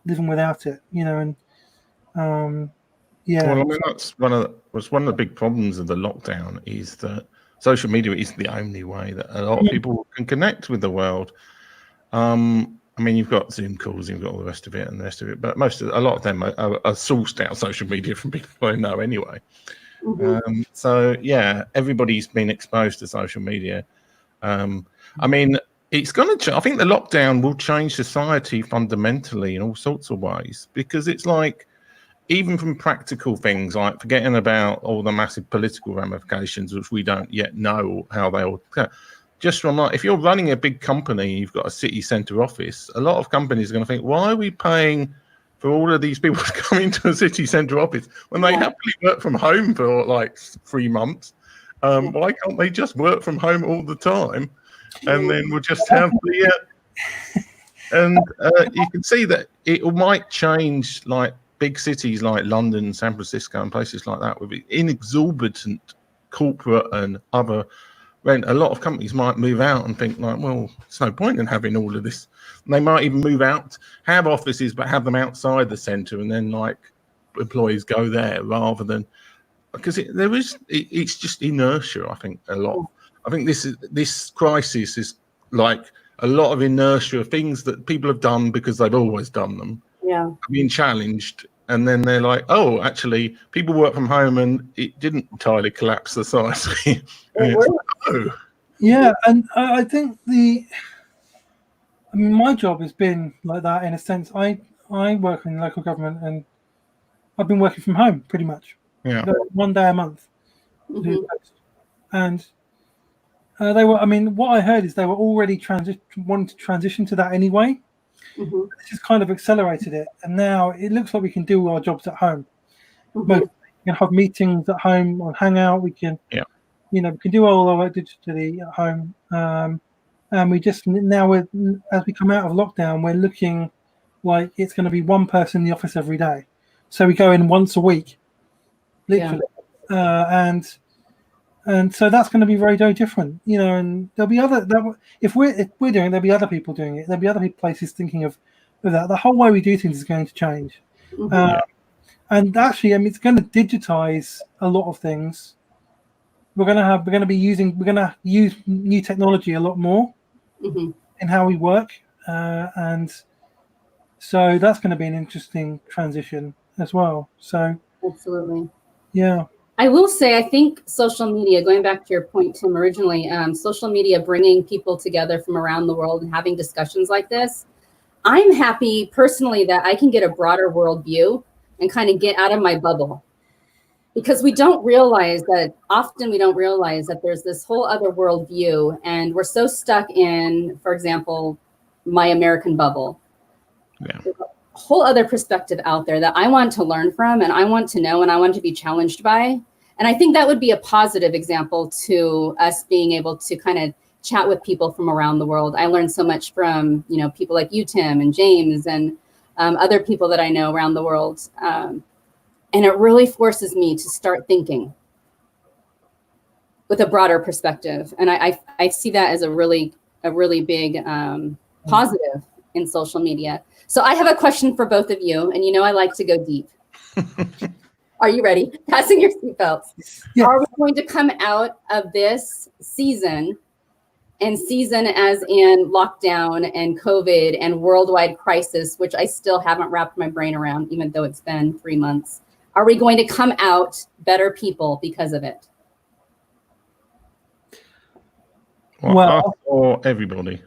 living without it. Well, I mean, that's one of the big problems of the lockdown is that social media is the only way that a lot of people can connect with the world. I mean, you've got Zoom calls, you've got all the rest of it, but a lot of them are sourced out of social media from people I know anyway. So everybody's been exposed to social media. I mean, it's going to. I think the lockdown will change society fundamentally in all sorts of ways, because it's like, even from practical things like forgetting about all the massive political ramifications, which we don't yet know how they all. Just from if you're running a big company, you've got a city centre office. A lot of companies are going to think, why are we paying for all of these people to come into a city centre office when they happily work from home for like 3 months? Why can't they just work from home all the time? And then we'll just have the And you can see that it might change, like big cities like London, San Francisco, and places like that with inexorbitant corporate and other rent. A lot of companies might move out and think like, well, there's no point in having all of this. And they might even move out, have offices, but have them outside the centre, and then like employees go there rather than, because it's just inertia. I think a lot. I think this crisis is like a lot of inertia, things that people have done because they've always done them. Yeah, Being challenged, and then they're like, oh, actually, people work from home, and it didn't entirely collapse society. Yeah, and I think my job has been like that in a sense. I work in local government, and I've been working from home pretty much. Yeah. 1 day a month. Mhm. And they were. I mean, what I heard is they were already wanting to transition to that anyway. Mhm. This has kind of accelerated it, and now it looks like we can do our jobs at home. Mhm. We can have meetings at home on Hangout. We can, we can do all our work digitally at home. And we just now, as we come out of lockdown, we're looking like it's going to be one person in the office every day. So we go in once a week, literally, and so that's going to be very, very different, And there'll be if we're doing it, there'll be other people doing it. There'll be other places thinking of that. The whole way we do things is going to change, and actually, it's going to digitize a lot of things. We're going to use new technology a lot more in how we work, and so that's going to be an interesting transition as well. So Absolutely. yeah. I will say, I think social media, going back to your point, Tim, originally, social media bringing people together from around the world and having discussions like this, I'm happy personally that I can get a broader worldview and kind of get out of my bubble. Because we don't realize that there's this whole other worldview, and we're so stuck in, for example, my American bubble. Yeah. There's a whole other perspective out there that I want to learn from, and I want to know, and I want to be challenged by. And I think that would be a positive example to us being able to kind of chat with people from around the world. I learned so much from, people like you, Tim, and James, and other people that I know around the world. And it really forces me to start thinking with a broader perspective. And I see that as a really big positive in social media. So I have a question for both of you, and I like to go deep. Are you ready? Fasten your seatbelts. Yeah. Are we going to come out of this season as in lockdown and COVID and worldwide crisis, which I still haven't wrapped my brain around, even though it's been 3 months? Are we going to come out better people because of it? Well, or everybody.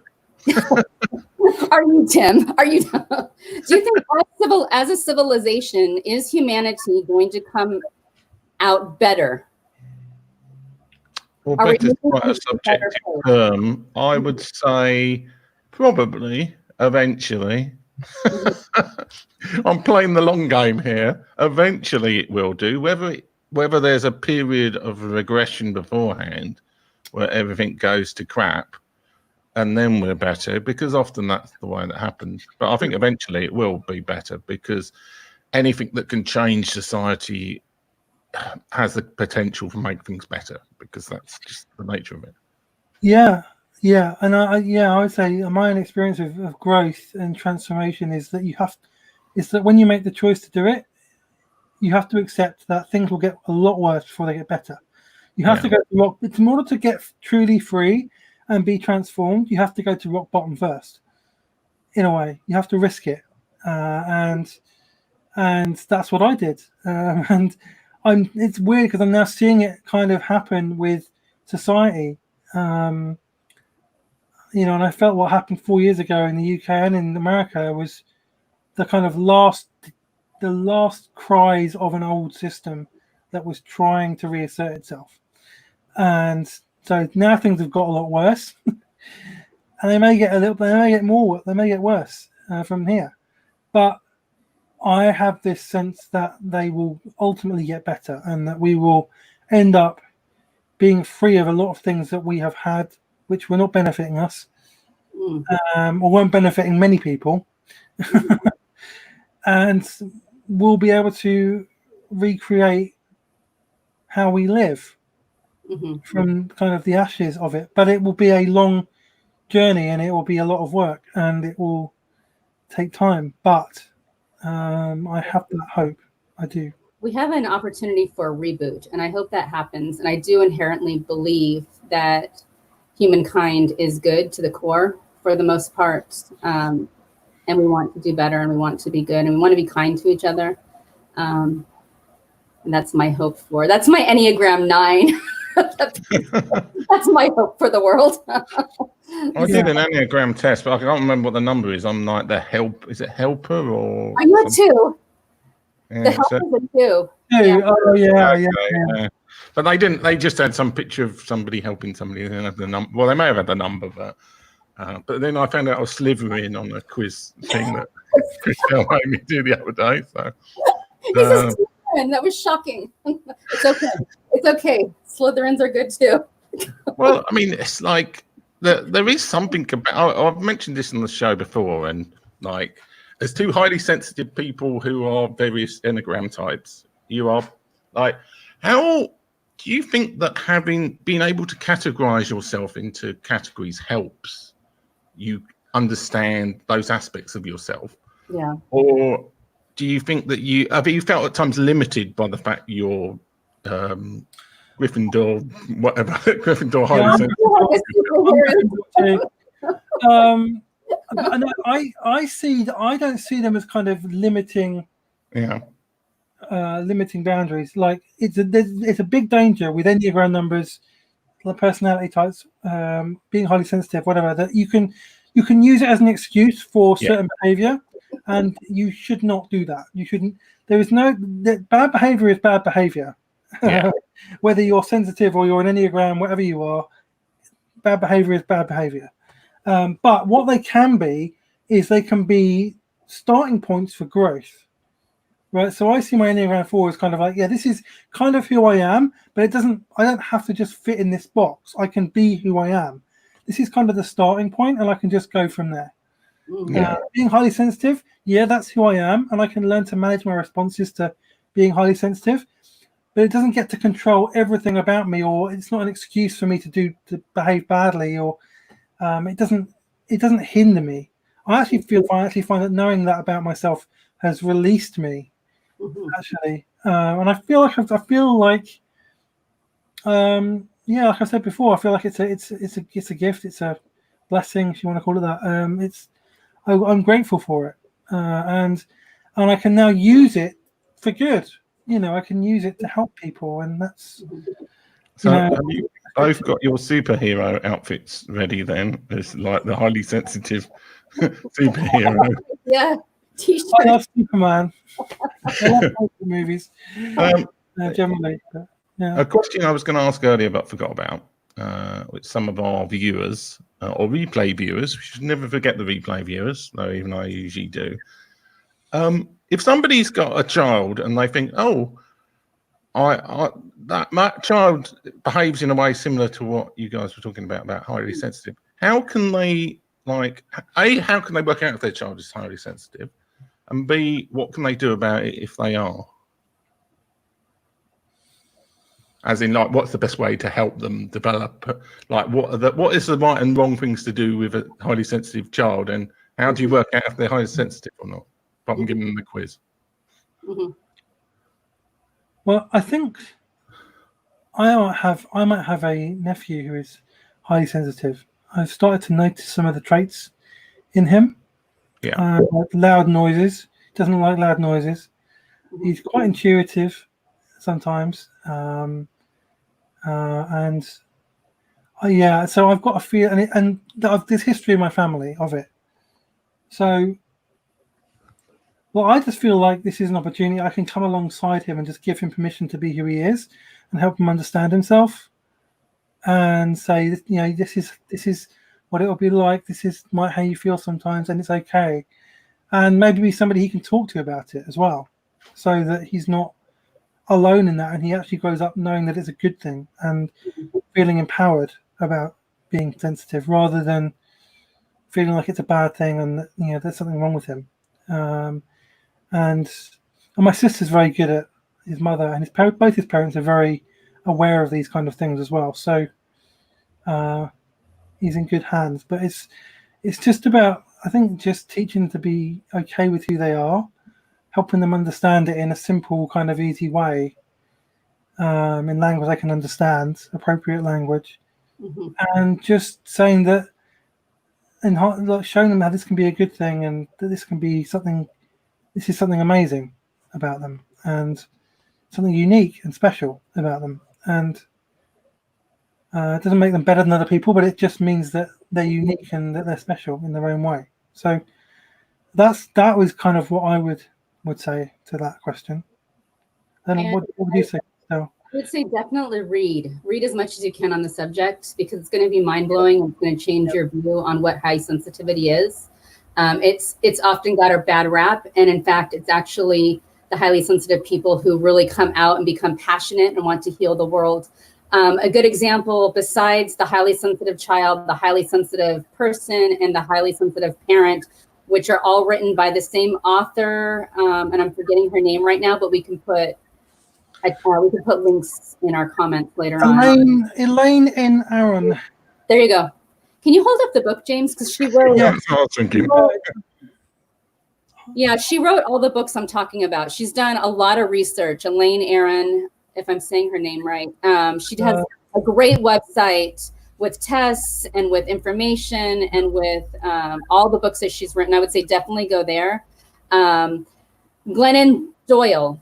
Are you, Tim? Do you think as a civilization, is humanity going to come out better? Well, better is quite a subjective term. I would say probably eventually. I'm playing the long game here. Eventually it will do. Whether there's a period of regression beforehand where everything goes to crap and then we're better, because often that's the way that happens. But I think eventually it will be better, because anything that can change society has the potential to make things better, because that's just the nature of it. Yeah, and I would say my own experience of growth and transformation is that when you make the choice to do it, you have to accept that things will get a lot worse before they get better. You have to go to rock. In order to get truly free and be transformed, you have to go to rock bottom first. In a way, you have to risk it, and that's what I did. And it's weird because I'm now seeing it kind of happen with society. And I felt what happened 4 years ago in the UK and in America was the kind of last cries of an old system that was trying to reassert itself. And so now things have got a lot worse, and they may get worse from here. But I have this sense that they will ultimately get better, and that we will end up being free of a lot of things that we have had, which were not benefiting us, Mm. or weren't benefiting many people, and we'll be able to recreate how we live from kind of the ashes of it. But it will be a long journey, and it will be a lot of work, and it will take time. But I have that hope. I do. We have an opportunity for a reboot, and I hope that happens. And I do inherently believe that humankind is good to the core for the most part. And we want to do better, and we want to be good, and we want to be kind to each other. And that's my hope for. That's my Enneagram 9. That's my hope for the world. I did an Enneagram test, but I can't remember what the number is. I'm like the help. Is it helper or? Are you a 2? Yeah, The help is a 2. Yeah. Oh yeah, okay, yeah. But they didn't. They just had some picture of somebody helping somebody. They didn't have the number. Well, they may have had the number, but then I found out I was slithering on a quiz thing that Christelle made me do the other day. So He says Slytherin. That was shocking. It's okay. It's okay. Slytherins are good too. well, I mean, it's like there is something about. I've mentioned this on the show before, and like, there's 2 highly sensitive people who are various Enneagram types. You are like, how do you think that being able to categorize yourself into categories helps you understand those aspects of yourself? Yeah. Or do you think that have you felt at times limited by the fact you're Gryffindor, whatever, Gryffindor highly sensitive? I don't see them as kind of limiting boundaries. Like it's a big danger with Enneagram numbers, personality types, being highly sensitive, whatever, that you can use it as an excuse for certain behavior, and you should not do that. You shouldn't. There is bad behavior is bad behavior. Whether you're sensitive or you're an Enneagram, whatever you are, bad behavior is bad behavior. But what they can be is they can be starting points for growth. Right, so I see my Enneagram 4 as kind of like, this is kind of who I am, but I don't have to just fit in this box. I can be who I am. This is kind of the starting point, and I can just go from there. Being highly sensitive, that's who I am, and I can learn to manage my responses to being highly sensitive, but it doesn't get to control everything about me, or it's not an excuse for me to behave badly, or it doesn't hinder me. I actually find that knowing that about myself has released me. Actually, and I feel like like I said before, I feel like it's a gift, it's a blessing, if you want to call it that. I'm grateful for it, and I can now use it for good. I can use it to help people, and that's. So have you both got your superhero outfits ready then? It's like the highly sensitive superhero. Yeah. T-shirt. I love Superman. I love movies generally. But, a question I was going to ask earlier but forgot about, which some of our viewers or replay viewers, we should never forget the replay viewers, though even I usually do. If somebody's got a child and they think, that child behaves in a way similar to what you guys were talking about highly sensitive, how can they how can they work out if their child is highly sensitive? And B, what can they do about it if they are? As in, like, what's the best way to help them develop? Like, what is the right and wrong things to do with a highly sensitive child, and how do you work out if they're highly sensitive or not? But I'm giving them the quiz. Well, I think I might have a nephew who is highly sensitive. I've started to notice some of the traits in him. Like loud noises. He doesn't like loud noises. He's quite intuitive sometimes. So I've got a feel, and there's history in my family of it. So, I just feel like this is an opportunity. I can come alongside him and just give him permission to be who he is, and help him understand himself, and say, this is what it will be like. This is how you feel sometimes, and it's okay. And maybe be somebody he can talk to about it as well, so that he's not alone in that, and he actually grows up knowing that it's a good thing and feeling empowered about being sensitive, rather than feeling like it's a bad thing and that, there's something wrong with him. And my sister's very good at his mother, and both his parents are very aware of these kind of things as well. So he's in good hands. But it's just about, I think, just teaching them to be okay with who they are, helping them understand it in a simple kind of easy way, in language they can understand, appropriate language, and just saying that, and showing them how this can be a good thing, and that this can be something. This is something amazing about them, and something unique and special about them. And it doesn't make them better than other people, but it just means that they're unique and that they're special in their own way. So that was kind of what I would say to that question. And what would you say, Estelle? I would say definitely read as much as you can on the subject, because it's going to be mind-blowing. It's going to change your view on what high sensitivity is. It's often got a bad rap, and in fact, it's actually the highly sensitive people who really come out and become passionate and want to heal the world. A good example, besides the highly sensitive child, the highly sensitive person, and the highly sensitive parent, which are all written by the same author, and I'm forgetting her name right now, but we can put links in our comments later on. Elaine N. Aaron. There you go. Can you hold up the book, James? Because she wrote. Yeah, that's what I was thinking. Yeah, she wrote all the books I'm talking about. She's done a lot of research. Elaine Aaron, if I'm saying her name right. She has a great website with tests and with information and with all the books that she's written. I would say definitely go there. Glennon Doyle,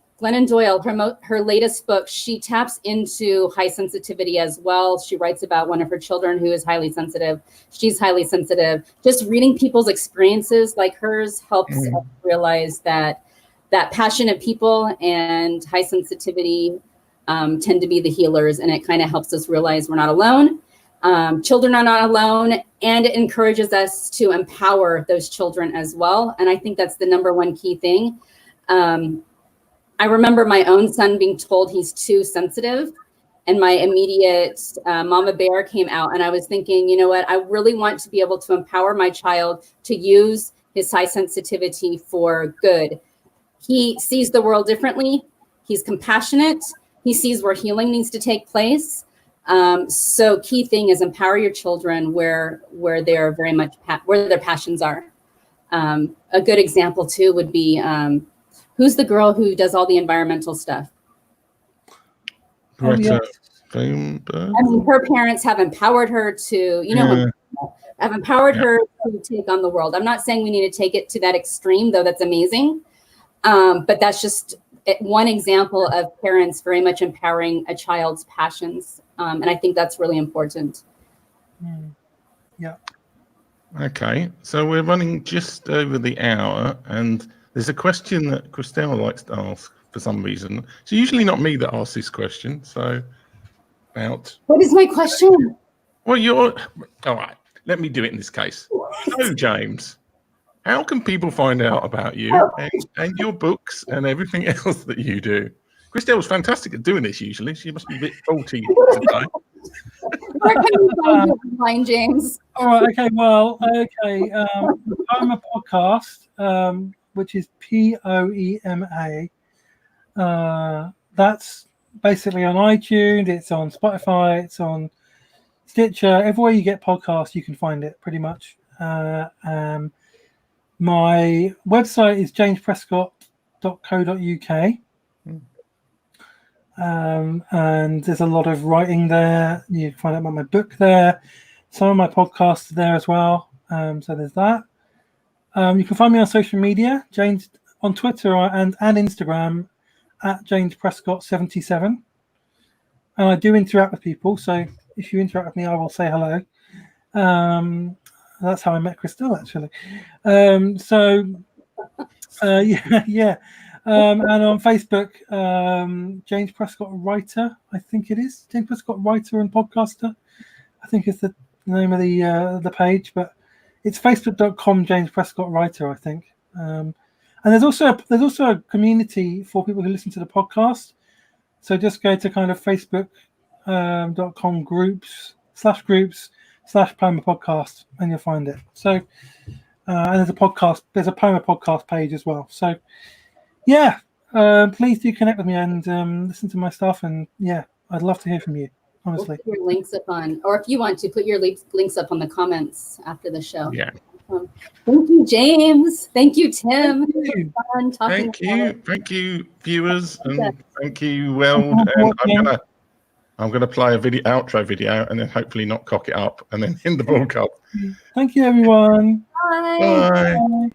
her latest book, she taps into high sensitivity as well. She writes about one of her children who is highly sensitive. She's highly sensitive. Just reading people's experiences like hers helps us realize that passionate people and high sensitivity tend to be the healers, and it kind of helps us realize we're not alone. Children are not alone, and it encourages us to empower those children as well. And I think that's the number one key thing. I remember my own son being told he's too sensitive, and my immediate mama bear came out, and I was thinking, you know what, I really want to be able to empower my child to use his high sensitivity for good. He sees the world differently. He's compassionate. He sees where healing needs to take place. So key thing is empower your children where they're very much where their passions are. A good example too would be who's the girl who does all the environmental stuff? Greta Thunberg. I mean, her parents have empowered her to, have empowered her to take on the world. I'm not saying we need to take it to that extreme, though that's amazing. But that's just one example of parents very much empowering a child's passions. And I think that's really important. Yeah. Okay, so we're running just over the hour, and there's a question that Christelle likes to ask for some reason. It's usually not me that asks this question, so What is my question? Well, all right. Let me do it in this case. So, James, how can people find out about you and your books and everything else that you do? Christelle's fantastic at doing this usually. She must be a bit faulty today. Where can you find you online, James? All right. Okay. Well. Okay. I'm a podcast, which is POEMA. That's basically on iTunes. It's on Spotify. It's on Stitcher. Everywhere you get podcasts, you can find it pretty much. My website is jamesprescott.co.uk. And there's a lot of writing there. You can find out about my book there. Some of my podcasts are there as well. So there's that. You can find me on social media, James, on Twitter and Instagram at James Prescott 77. And I do interact with people. So if you interact with me, I will say hello. That's how I met Christelle, actually. Yeah. And on Facebook, James Prescott Writer, I think it is. James Prescott Writer and Podcaster, I think is the name of the page, but it's facebook.com James Prescott Writer, I think. And there's also a community for people who listen to the podcast. So just go to kind of facebook.com groups poema podcast, and you'll find it. So, and there's a poema podcast page as well. So, yeah, please do connect with me and listen to my stuff. And yeah, I'd love to hear from you. Honestly, we'll put your links up on, or if you want to put your links up on the comments after the show. Yeah. Thank you, James. Thank you, Tim. Thank you, viewers, and thank you, Weld. And I'm gonna play a outro video, and then hopefully not cock it up, and then end the broadcast. Thank you, everyone. Bye. Bye.